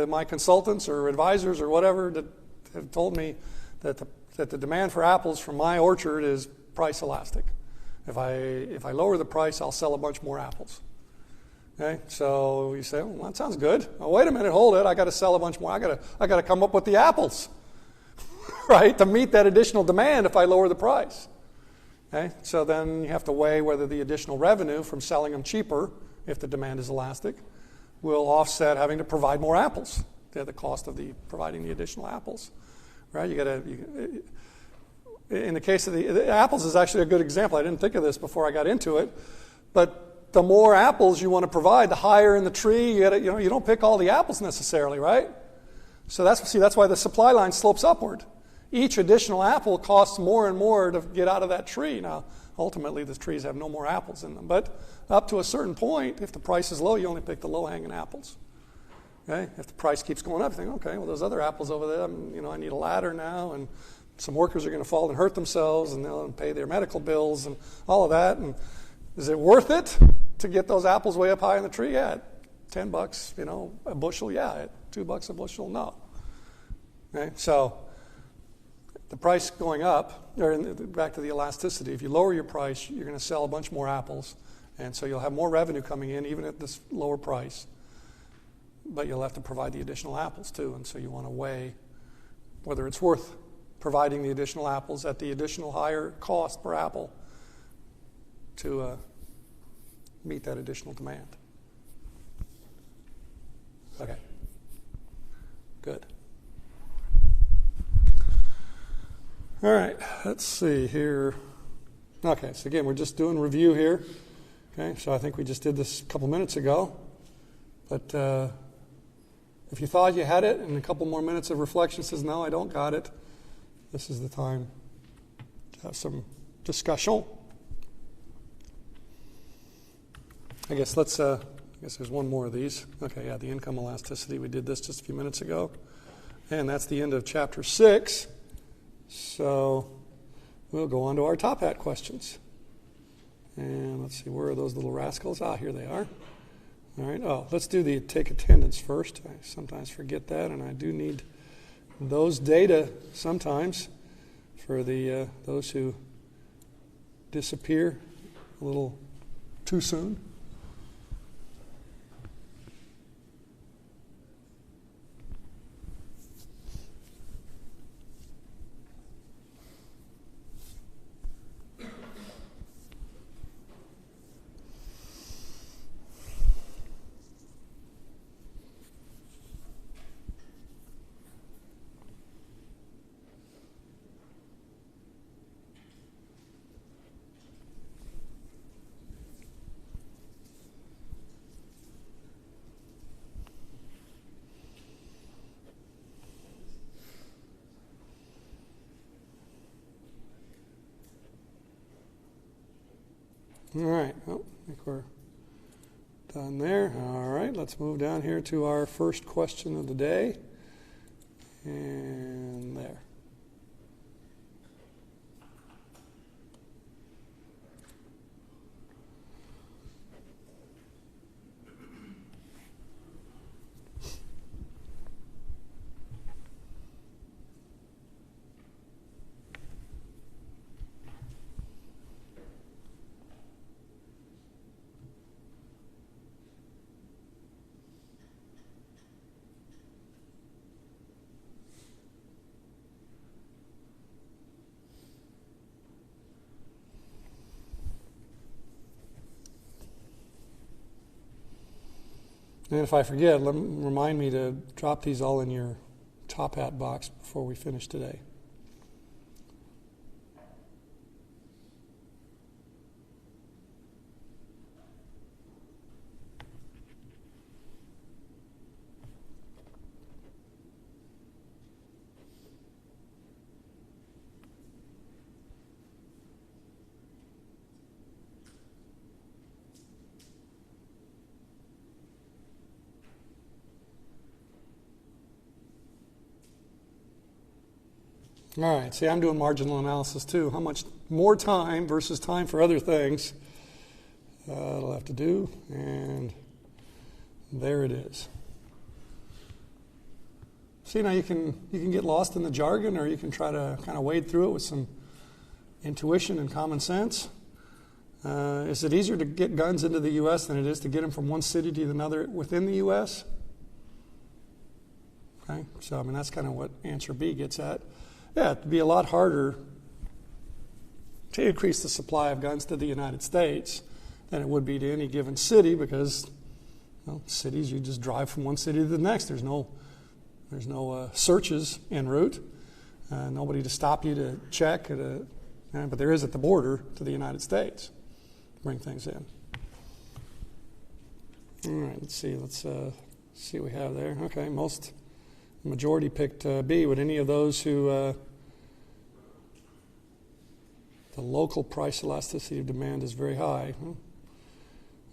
my consultants or advisors or whatever that have told me that the demand for apples from my orchard is price elastic. If I lower the price, I'll sell a bunch more apples. Okay, so you say, well, that sounds good. Oh, wait a minute, hold it. I got to sell a bunch more. I got to come up with the apples, right, to meet that additional demand if I lower the price. Okay, so then you have to weigh whether the additional revenue from selling them cheaper, if the demand is elastic, will offset having to provide more apples. They're the cost of providing the additional apples, right? In the case of the apples is actually a good example. I didn't think of this before I got into it, but the more apples you want to provide, the higher in the tree. You don't pick all the apples necessarily, right? So that's why the supply line slopes upward. Each additional apple costs more and more to get out of that tree. Now, ultimately, the trees have no more apples in them, but up to a certain point, if the price is low, you only pick the low-hanging apples. Okay? If the price keeps going up, you think, okay, well, those other apples over there, I need a ladder now, and some workers are going to fall and hurt themselves, and they'll pay their medical bills and all of that. And is it worth it to get those apples way up high in the tree? Yeah, at $10, a bushel, yeah. At $2 a bushel, no. Okay? So the price going up, or back to the elasticity, if you lower your price, you're going to sell a bunch more apples, and so you'll have more revenue coming in even at this lower price, but you'll have to provide the additional apples too, and so you want to weigh whether it's worth providing the additional apples at the additional higher cost per apple to meet that additional demand. Okay. Good. All right, let's see here. Okay, so again, we're just doing review here. Okay, so I think we just did this a couple minutes ago. But if you thought you had it and a couple more minutes of reflection says, no, I don't got it, this is the time to have some discussion. I guess there's one more of these. Okay, yeah, the income elasticity. We did this just a few minutes ago. And that's the end of chapter 6. So we'll go on to our top hat questions. And let's see, where are those little rascals? Here they are. All right. Let's do the take attendance first. I sometimes forget that, and I do need those data sometimes for those who disappear a little too soon. All right, I think we're done there. All right, let's move down here to our first question of the day. and there. And if I forget, remind me to drop these all in your top hat box before we finish today. All right, see, I'm doing marginal analysis too. How much more time versus time for other things it'll have to do, and there it is. See, now you can get lost in the jargon, or you can try to kind of wade through it with some intuition and common sense. Is it easier to get guns into the U.S. than it is to get them from one city to another within the U.S.? Okay, so I mean that's kind of what answer B gets at. Yeah, it'd be a lot harder to increase the supply of guns to the United States than it would be to any given city, because cities, you just drive from one city to the next. There's no searches en route, nobody to stop you to check, but there is at the border to the United States. Bring things in. All right, let's see what we have there. Okay, majority picked B. Would any of those who the local price elasticity of demand is very high?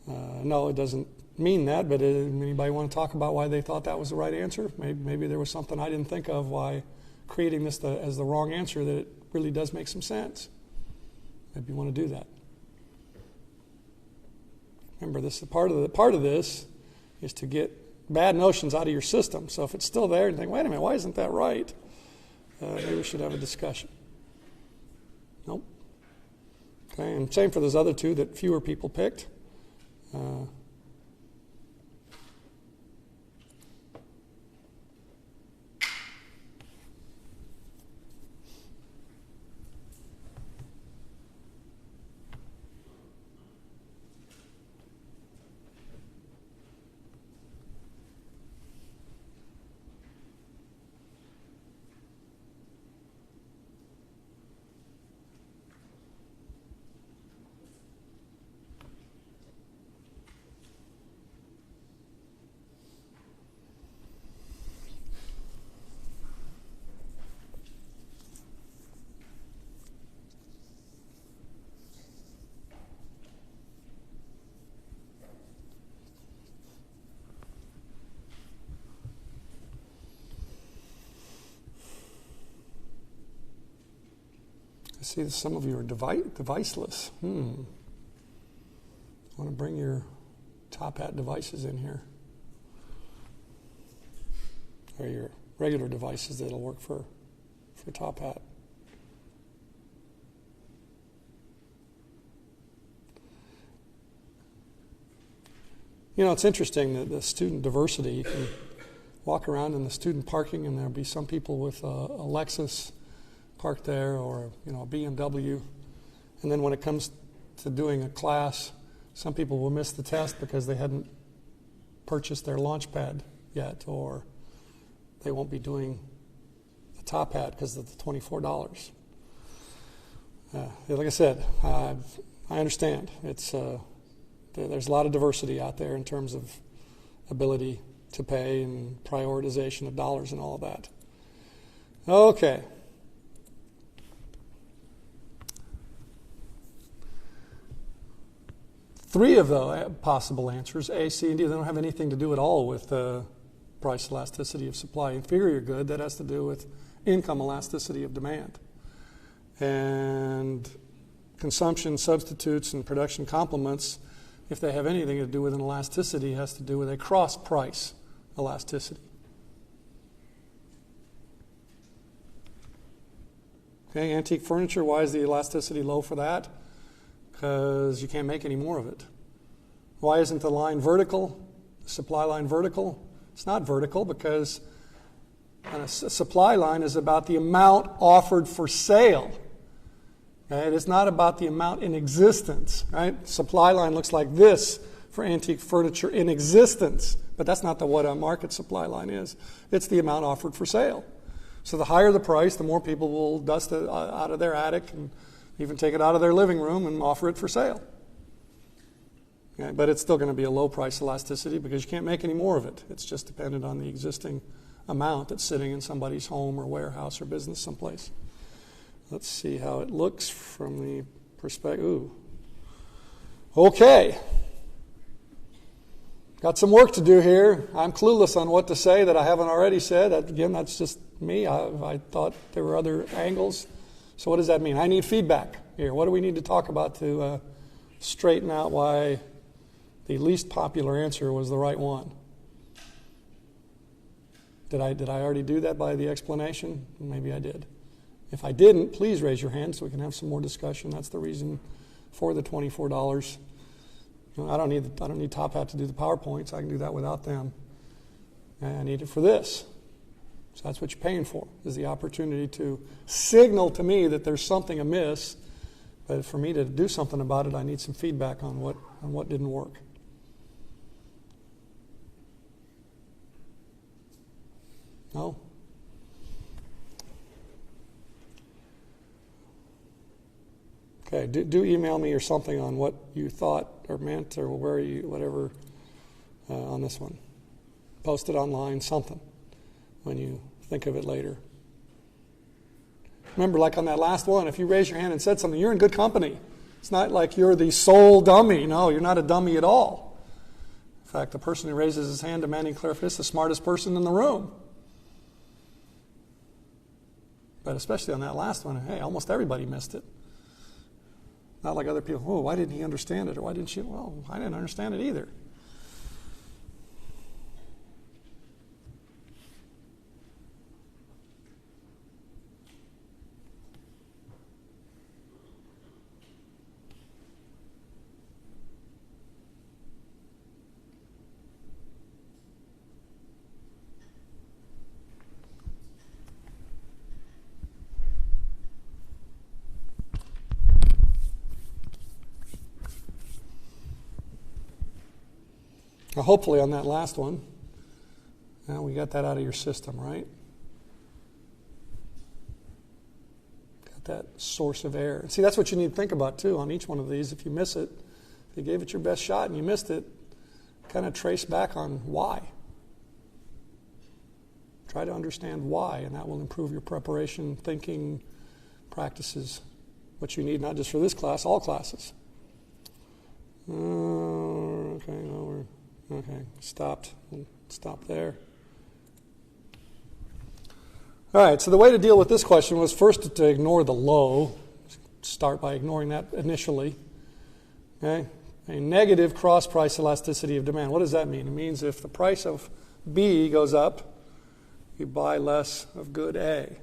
No, it doesn't mean that, but anybody want to talk about why they thought that was the right answer? Maybe there was something I didn't think of why creating this as the wrong answer, that it really does make some sense. Maybe you want to do that. Remember, this part of this is to get bad notions out of your system. So if it's still there and you think, wait a minute, why isn't that right? Maybe we should have a discussion. Nope. Okay, and same for those other two that fewer people picked. I see that some of you are deviceless. I want to bring your top hat devices in here. Or your regular devices that'll work for top hat. You know, it's interesting that the student diversity, you can walk around in the student parking and there'll be some people with a Lexus parked there, or a BMW, and then when it comes to doing a class, some people will miss the test because they hadn't purchased their launch pad yet, or they won't be doing the top hat because of the $24. Like I said, I understand. It's there's a lot of diversity out there in terms of ability to pay and prioritization of dollars and all of that. Okay. Three of the possible answers, A, C, and D, they don't have anything to do at all with price elasticity of supply. Inferior good, that has to do with income elasticity of demand. And consumption substitutes and production complements, if they have anything to do with an elasticity, has to do with a cross-price elasticity. Okay, antique furniture, why is the elasticity low for that? Because you can't make any more of it. Why isn't the line vertical, the supply line vertical? It's not vertical because a supply line is about the amount offered for sale. Okay? It is not about the amount in existence. Right? Supply line looks like this for antique furniture in existence, but that's not what a market supply line is. It's the amount offered for sale. So the higher the price, the more people will dust it out of their attic and even take it out of their living room and offer it for sale. Okay, but it's still going to be a low price elasticity because you can't make any more of it. It's just dependent on the existing amount that's sitting in somebody's home or warehouse or business someplace. Let's see how it looks from the perspective. Ooh. Okay. Got some work to do here. I'm clueless on what to say that I haven't already said. Again, that's just me. I thought there were other angles. So what does that mean? I need feedback here. What do we need to talk about to straighten out why the least popular answer was the right one? Did I already do that by the explanation? Maybe I did. If I didn't, please raise your hand so we can have some more discussion. That's the reason for the $24. I don't need Top Hat to do the PowerPoints. I can do that without them. And I need it for this. So that's what you're paying for, is the opportunity to signal to me that there's something amiss. But for me to do something about it, I need some feedback on what didn't work. No? Okay, do email me or something on what you thought or meant or where you, whatever, on this one. Post it online, something, when you think of it later. Remember, like on that last one, if you raise your hand and said something, you're in good company. It's not like you're the sole dummy. No, you're not a dummy at all. In fact, the person who raises his hand demanding clarification is the smartest person in the room. But especially on that last one, hey, almost everybody missed it. Not like other people, oh, why didn't he understand it? Or why didn't she? Well, I didn't understand it either. Now, hopefully on that last one, now we got that out of your system, right? Got that source of error. And see, that's what you need to think about, too, on each one of these. If you miss it, if you gave it your best shot and you missed it, kind of trace back on why. Try to understand why, and that will improve your preparation, thinking, practices, what you need, not just for this class, all classes. Okay, stopped. We'll stop there. All right, so the way to deal with this question was first to ignore the low. Start by ignoring that initially. Okay, a negative cross-price elasticity of demand. What does that mean? It means if the price of B goes up, you buy less of good A.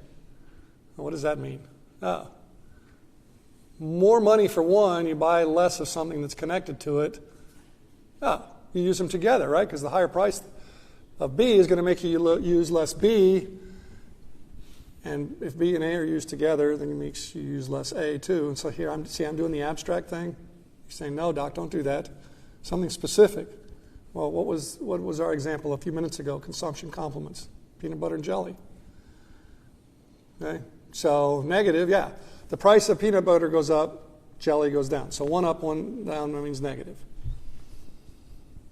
Now, what does that mean? More money for one, you buy less of something that's connected to it. You use them together, right? Because the higher price of B is going to make you use less B. And if B and A are used together, then it makes you use less A too. And so here, I'm doing the abstract thing. You're saying, no, Doc, don't do that. Something specific. Well, what was our example a few minutes ago? Consumption complements. Peanut butter and jelly. Okay? So negative, yeah. The price of peanut butter goes up, jelly goes down. So one up, one down means negative.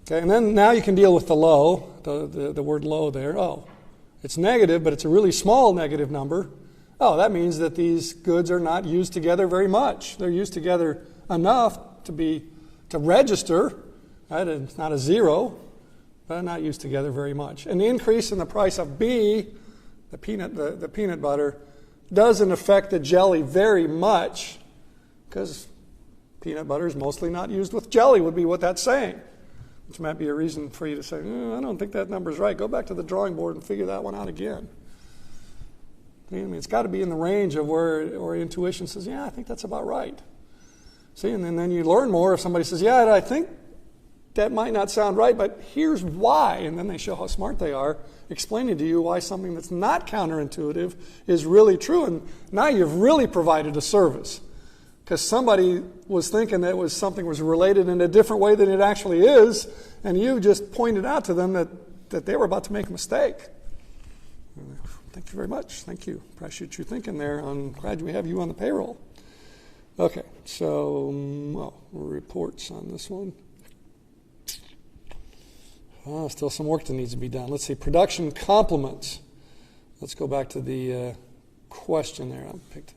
Okay, and then now you can deal with the low, the word low there. Oh, it's negative, but it's a really small negative number. Oh, that means that these goods are not used together very much. They're used together enough to register. Right? It's not a zero. but not used together very much. And the increase in the price of B, the peanut butter, doesn't affect the jelly very much, because peanut butter is mostly not used with jelly, would be what that's saying. Which might be a reason for you to say, I don't think that number's right. Go back to the drawing board and figure that one out again. I mean, it's got to be in the range of where intuition says, yeah, I think that's about right. See, and then you learn more if somebody says, yeah, I think that might not sound right, but here's why. And then they show how smart they are, explaining to you why something that's not counterintuitive is really true. And now you've really provided a service. Because somebody was thinking that something was related in a different way than it actually is, and you just pointed out to them that they were about to make a mistake. Thank you very much. Thank you. Appreciate you thinking there. I'm glad we have you on the payroll. Okay, so reports on this one. Still some work that needs to be done. Let's see, production complements. Let's go back to the question there. I picked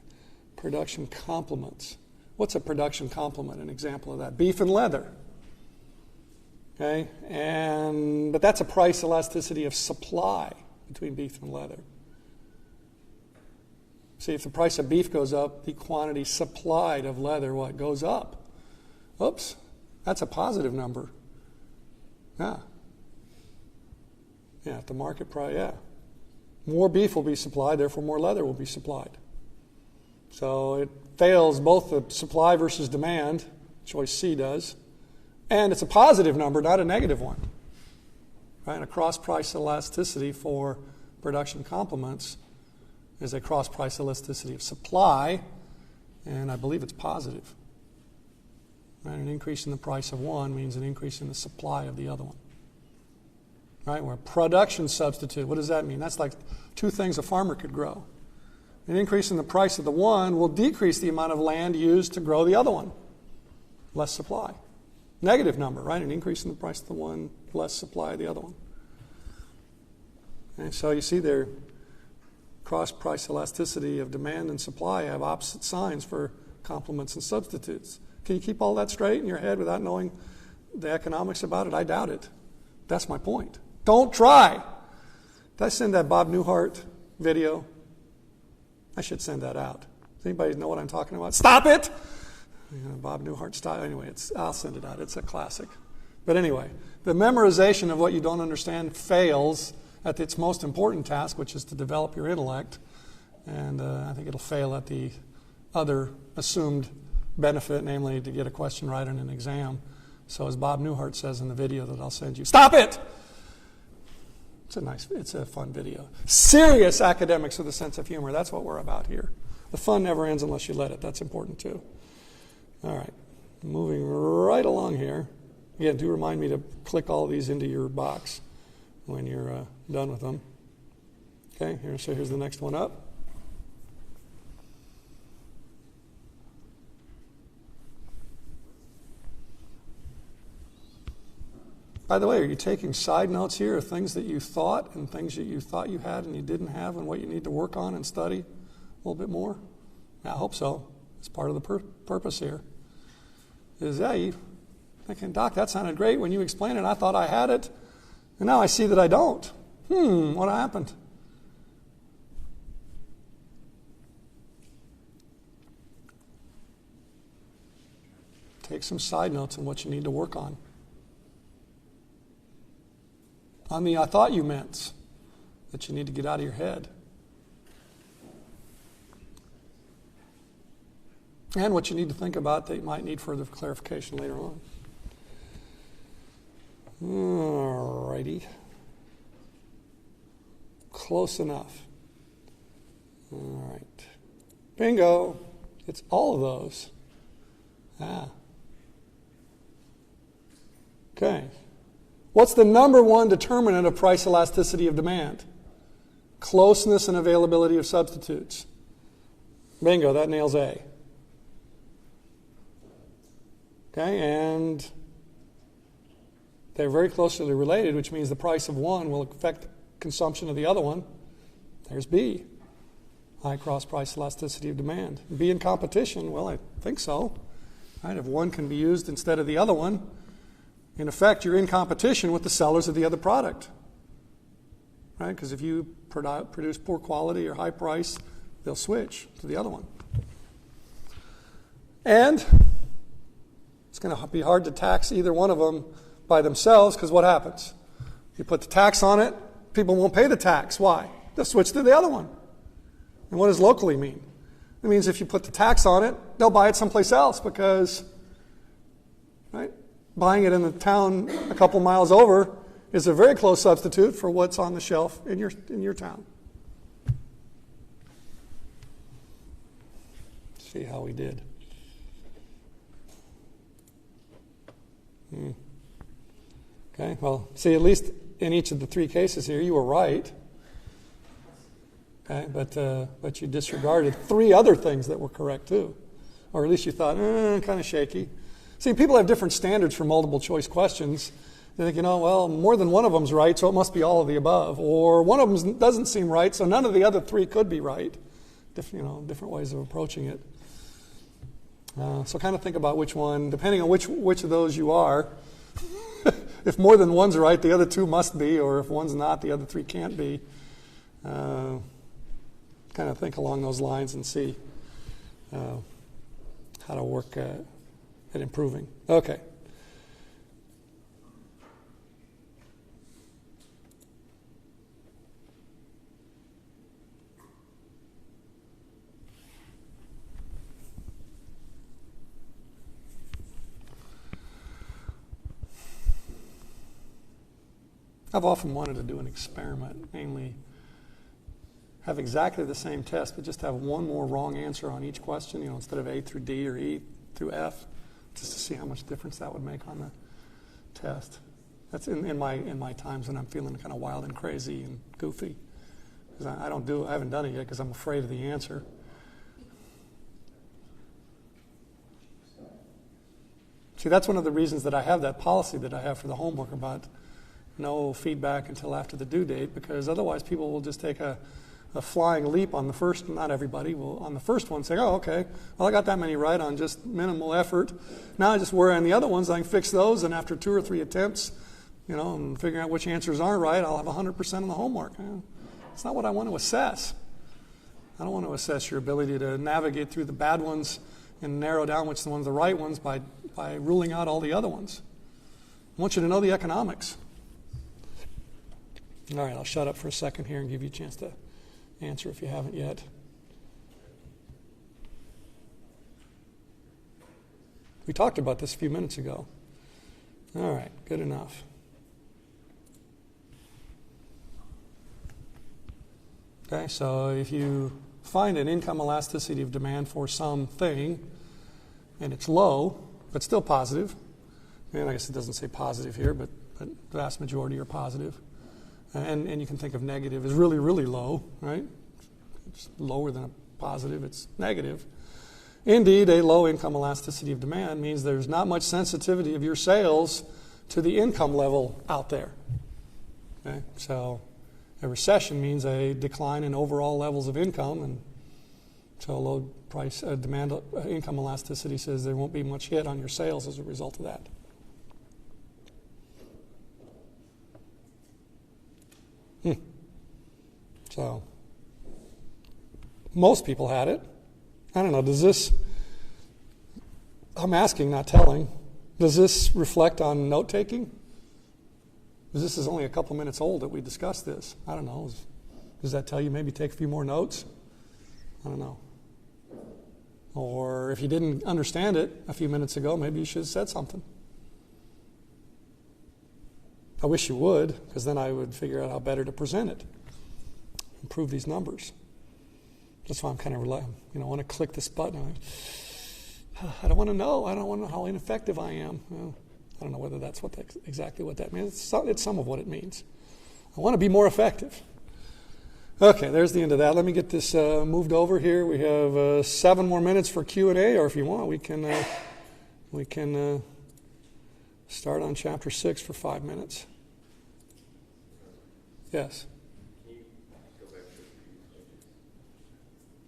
production complements. What's a production complement? An example of that. Beef and leather. Okay? But that's a price elasticity of supply between beef and leather. See, if the price of beef goes up, the quantity supplied of leather, goes up? Oops, that's a positive number. Yeah. Yeah, at the market price, yeah. More beef will be supplied, therefore more leather will be supplied. So it fails both the supply versus demand, choice C does, and it's a positive number, not a negative one. Right? A cross-price elasticity for production complements is a cross-price elasticity of supply, and I believe it's positive. Right? An increase in the price of one means an increase in the supply of the other one. Right? Where production substitute, what does that mean? That's like two things a farmer could grow. An increase in the price of the one will decrease the amount of land used to grow the other one. Less supply. Negative number, right? An increase in the price of the one, less supply of the other one. And so you see there, cross-price elasticity of demand and supply have opposite signs for complements and substitutes. Can you keep all that straight in your head without knowing the economics about it? I doubt it. That's my point. Don't try. Did I send that Bob Newhart video? I should send that out. Does anybody know what I'm talking about? Stop it! Bob Newhart style. Anyway, I'll send it out. It's a classic. But anyway, the memorization of what you don't understand fails at its most important task, which is to develop your intellect. And I think it'll fail at the other assumed benefit, namely to get a question right in an exam. So as Bob Newhart says in the video that I'll send you, stop it! It's a fun video. Serious academics with a sense of humor. That's what we're about here. The fun never ends unless you let it. That's important too. All right. Moving right along here. Again, do remind me to click all these into your box when you're done with them. Okay, so here's the next one up. By the way, are you taking side notes here of things that you thought and things that you thought you had and you didn't have and what you need to work on and study a little bit more? I hope so. It's part of the purpose here. You thinking, Doc, that sounded great when you explained it. I thought I had it, and now I see that I don't. What happened? Take some side notes on what you need to work on. On the I thought you meant that you need to get out of your head. And what you need to think about that you might need further clarification later on. All righty. Close enough. All right. Bingo. It's all of those. Okay. What's the number one determinant of price elasticity of demand? Closeness and availability of substitutes. Bingo, that nails A. Okay, and they're very closely related, which means the price of one will affect consumption of the other one. There's B. High cross-price elasticity of demand. B in competition, well, I think so. Right, if one can be used instead of the other one, in effect, you're in competition with the sellers of the other product. Right? Because if you produce poor quality or high price, they'll switch to the other one. And it's going to be hard to tax either one of them by themselves, because what happens? You put the tax on it, people won't pay the tax. Why? They'll switch to the other one. And what does locally mean? It means if you put the tax on it, they'll buy it someplace else because, right, buying it in the town a couple miles over is a very close substitute for what's on the shelf in your town. See how we did. Okay, well, see, at least in each of the three cases here, you were right. Okay, but you disregarded three other things that were correct too. Or at least you thought, kind of shaky. See, people have different standards for multiple choice questions. They think, well, more than one of them's right, so it must be all of the above. Or one of them doesn't seem right, so none of the other three could be right. Different ways of approaching it. So kind of think about which one, depending on which of those you are. If more than one's right, the other two must be, or if one's not, the other three can't be. Kind of think along those lines and see how to work at improving. Okay. I've often wanted to do an experiment, namely have exactly the same test, but just have one more wrong answer on each question, instead of A through D or E through F, just to see how much difference that would make on the test. That's in my times when I'm feeling kind of wild and crazy and goofy. Because I haven't done it yet because I'm afraid of the answer. See, that's one of the reasons that I have that policy that I have for the homework about no feedback until after the due date, because otherwise people will just take a flying leap on the first, not everybody will, on the first one say, oh, okay, well, I got that many right on just minimal effort. Now I just worry on the other ones, I can fix those, and after 2 or 3 attempts, and figuring out which answers aren't right, I'll have 100% of the homework. It's not what I want to assess. I don't want to assess your ability to navigate through the bad ones and narrow down which the ones are the right ones by ruling out all the other ones. I want you to know the economics. All right, I'll shut up for a second here and give you a chance to answer if you haven't yet. We talked about this a few minutes ago. All right, good enough. Okay, so if you find an income elasticity of demand for something and it's low, but still positive, and I guess it doesn't say positive here, but the vast majority are positive. And you can think of negative as really, really low, right? It's lower than a positive, it's negative. Indeed, a low income elasticity of demand means there's not much sensitivity of your sales to the income level out there. Okay? So a recession means a decline in overall levels of income, and so low price demand income elasticity says there won't be much hit on your sales as a result of that. So, most people had it. I don't know, does this, I'm asking, not telling, does this reflect on note-taking? Because this is only a couple minutes old that we discussed this. I don't know. Does that tell you maybe take a few more notes? I don't know. Or if you didn't understand it a few minutes ago, maybe you should have said something. I wish you would, because then I would figure out how better to present it. Improve these numbers. That's why I'm kind of I want to click this button. I don't want to know. I don't want to know how ineffective I am. Well, I don't know whether that's exactly what that means. It's some of what it means. I want to be more effective. Okay, there's the end of that. Let me get this moved over here. We have 7 more minutes for Q&A, or if you want, we can start on chapter 6 for 5 minutes. Yes.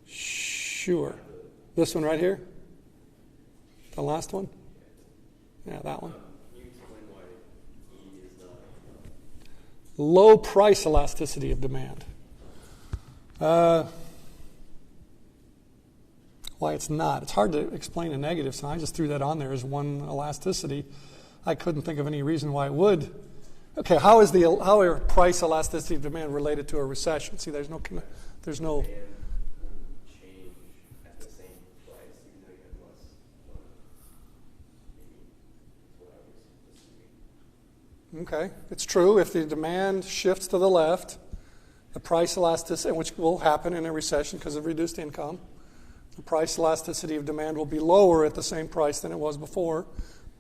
Sure. This one right here? The last one? Yeah, that one. Can you explain why low price elasticity of demand. Why it's not. It's hard to explain a negative, so I just threw that on there as one elasticity. I couldn't think of any reason why it would. Okay, how are price elasticity of demand related to a recession? See, there's no. Demand will change at the same price, even though you have less money. Maybe that's what I was assuming. Okay, it's true. If the demand shifts to the left, the price elasticity, which will happen in a recession because of reduced income, the price elasticity of demand will be lower at the same price than it was before.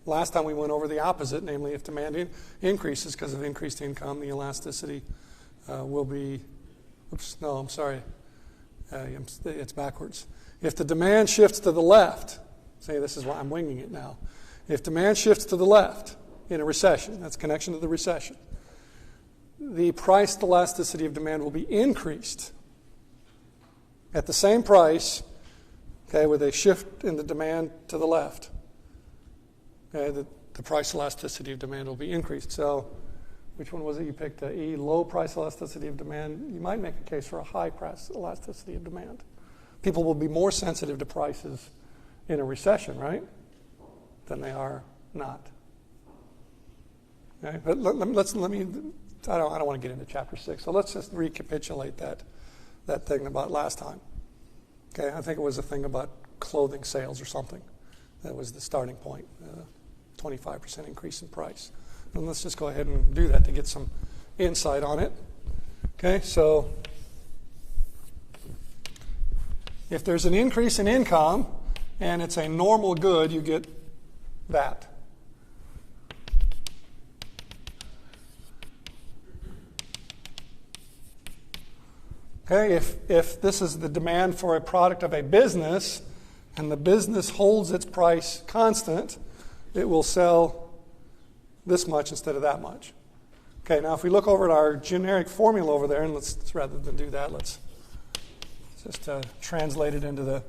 Last time we went over the opposite, namely if demand increases because of increased income, the elasticity will be, it's backwards. If the demand shifts to the left, say this is why I'm winging it now. If demand shifts to the left in a recession, that's connection to the recession, the price elasticity of demand will be increased at the same price, okay, with a shift in the demand to the left. Okay, the price elasticity of demand will be increased. So which one was it you picked? E, low price elasticity of demand. You might make a case for a high price elasticity of demand. People will be more sensitive to prices in a recession, right, than they are not. Okay, but let me. I don't want to get into chapter 6, so let's just recapitulate that thing about last time. Okay, I think it was a thing about clothing sales or something. That was the starting point, 25% increase in price. And let's just go ahead and do that to get some insight on it. Okay, so if there's an increase in income and it's a normal good, you get that. Okay, if this is the demand for a product of a business and the business holds its price constant, it will sell this much instead of that much. Okay, now if we look over at our generic formula over there, and let's rather than do that, let's just translate it into the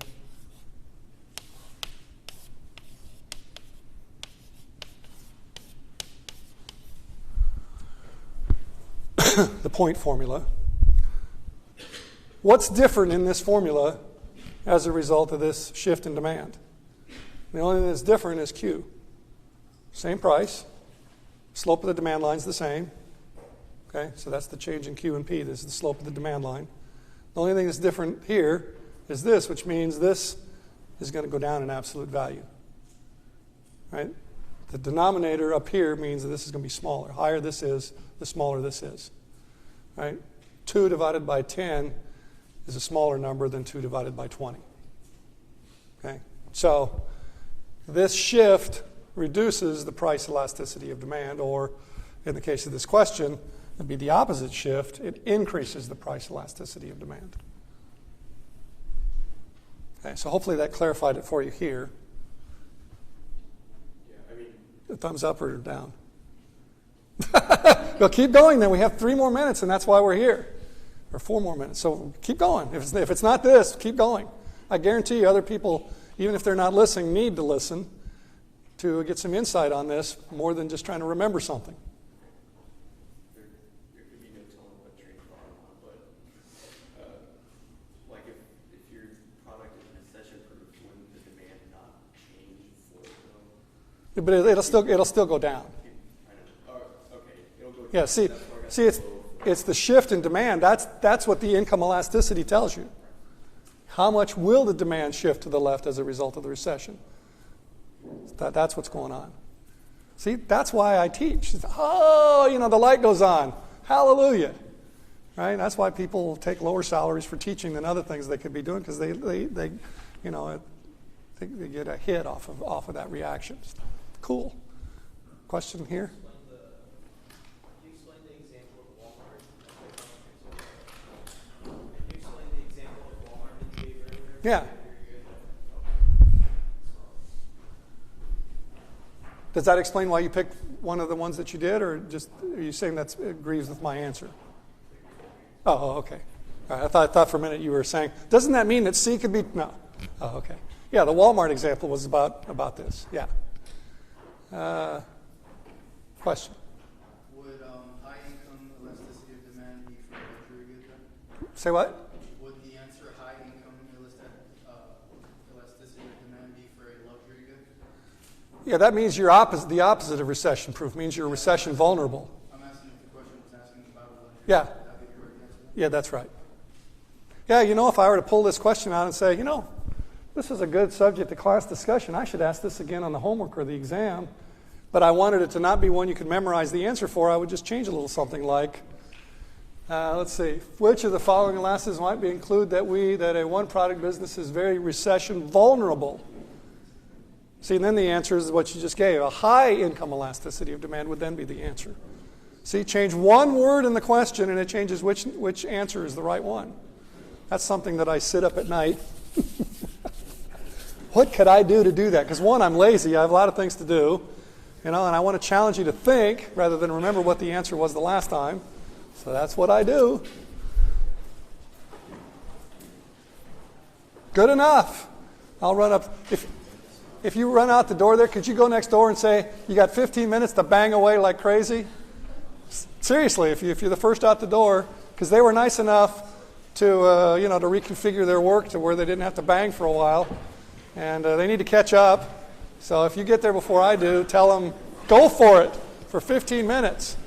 point formula. What's different in this formula as a result of this shift in demand? The only thing that's different is Q. Same price. Slope of the demand line is the same. Okay, so that's the change in Q and P. This is the slope of the demand line. The only thing that's different here is this, which means this is going to go down in absolute value. Right? The denominator up here means that this is going to be smaller. The higher this is, the smaller this is. Right? 2 divided by 10 is a smaller number than 2 divided by 20. Okay? So this shift reduces the price elasticity of demand, or in the case of this question, it'd be the opposite shift. It increases the price elasticity of demand. Okay, so hopefully that clarified it for you here. Yeah, I mean, A thumbs up or down? Well, keep going then. We have 3 more minutes, and that's why we're here. Or 4 more minutes. So keep going. If it's not this, keep going. I guarantee you other people, even if they're not listening, need to listen to get some insight on this more than just trying to remember something. there could be no telling what train of thought I'm on, but like if your product is recession-proof, wouldn't the demand not change for it though? But it'll still go down. I know. Okay, it'll go down. Yeah, see, That's where I got it's the shift in demand. That's what the income elasticity tells you. How much will the demand shift to the left as a result of the recession? That's what's going on. See, that's why I teach. The light goes on. Hallelujah. Right? That's why people take lower salaries for teaching than other things they could be doing, because they get a hit off of that reaction. Cool. Question here? Can you explain the example of Walmart? Can you explain the example of Walmart that you gave earlier? Yeah. Does that explain why you picked one of the ones that you did, or just are you saying that agrees with my answer? Oh, okay. All right, I thought for a minute you were saying, doesn't that mean that C could be? No. Oh, okay. Yeah, the Walmart example was about this. Yeah. Question. Would high income elasticity Say what? Would the answer high income elasticity of demand be for a luxury good? Yeah, that means you're the opposite of recession proof, means you're recession vulnerable. I'm asking if the question was asking about a luxury. Yeah. Would that be the correct answer? Yeah, that's right. Yeah, if I were to pull this question out and say, this is a good subject to class discussion, I should ask this again on the homework or the exam, but I wanted it to not be one you could memorize the answer for, I would just change a little something like, let's see, which of the following elasticities might be include that a one-product business is very recession vulnerable? See, and then the answer is what you just gave. A high income elasticity of demand would then be the answer. See, change one word in the question and it changes which answer is the right one. That's something that I sit up at night. What could I do to do that? Because one, I'm lazy. I have a lot of things to do, and I want to challenge you to think rather than remember what the answer was the last time. So that's what I do. Good enough. I'll run up. If you run out the door there, could you go next door and say, you got 15 minutes to bang away like crazy? Seriously, if you're the first out the door, because they were nice enough to to reconfigure their work to where they didn't have to bang for a while, and they need to catch up. So if you get there before I do, tell them, go for it for 15 minutes.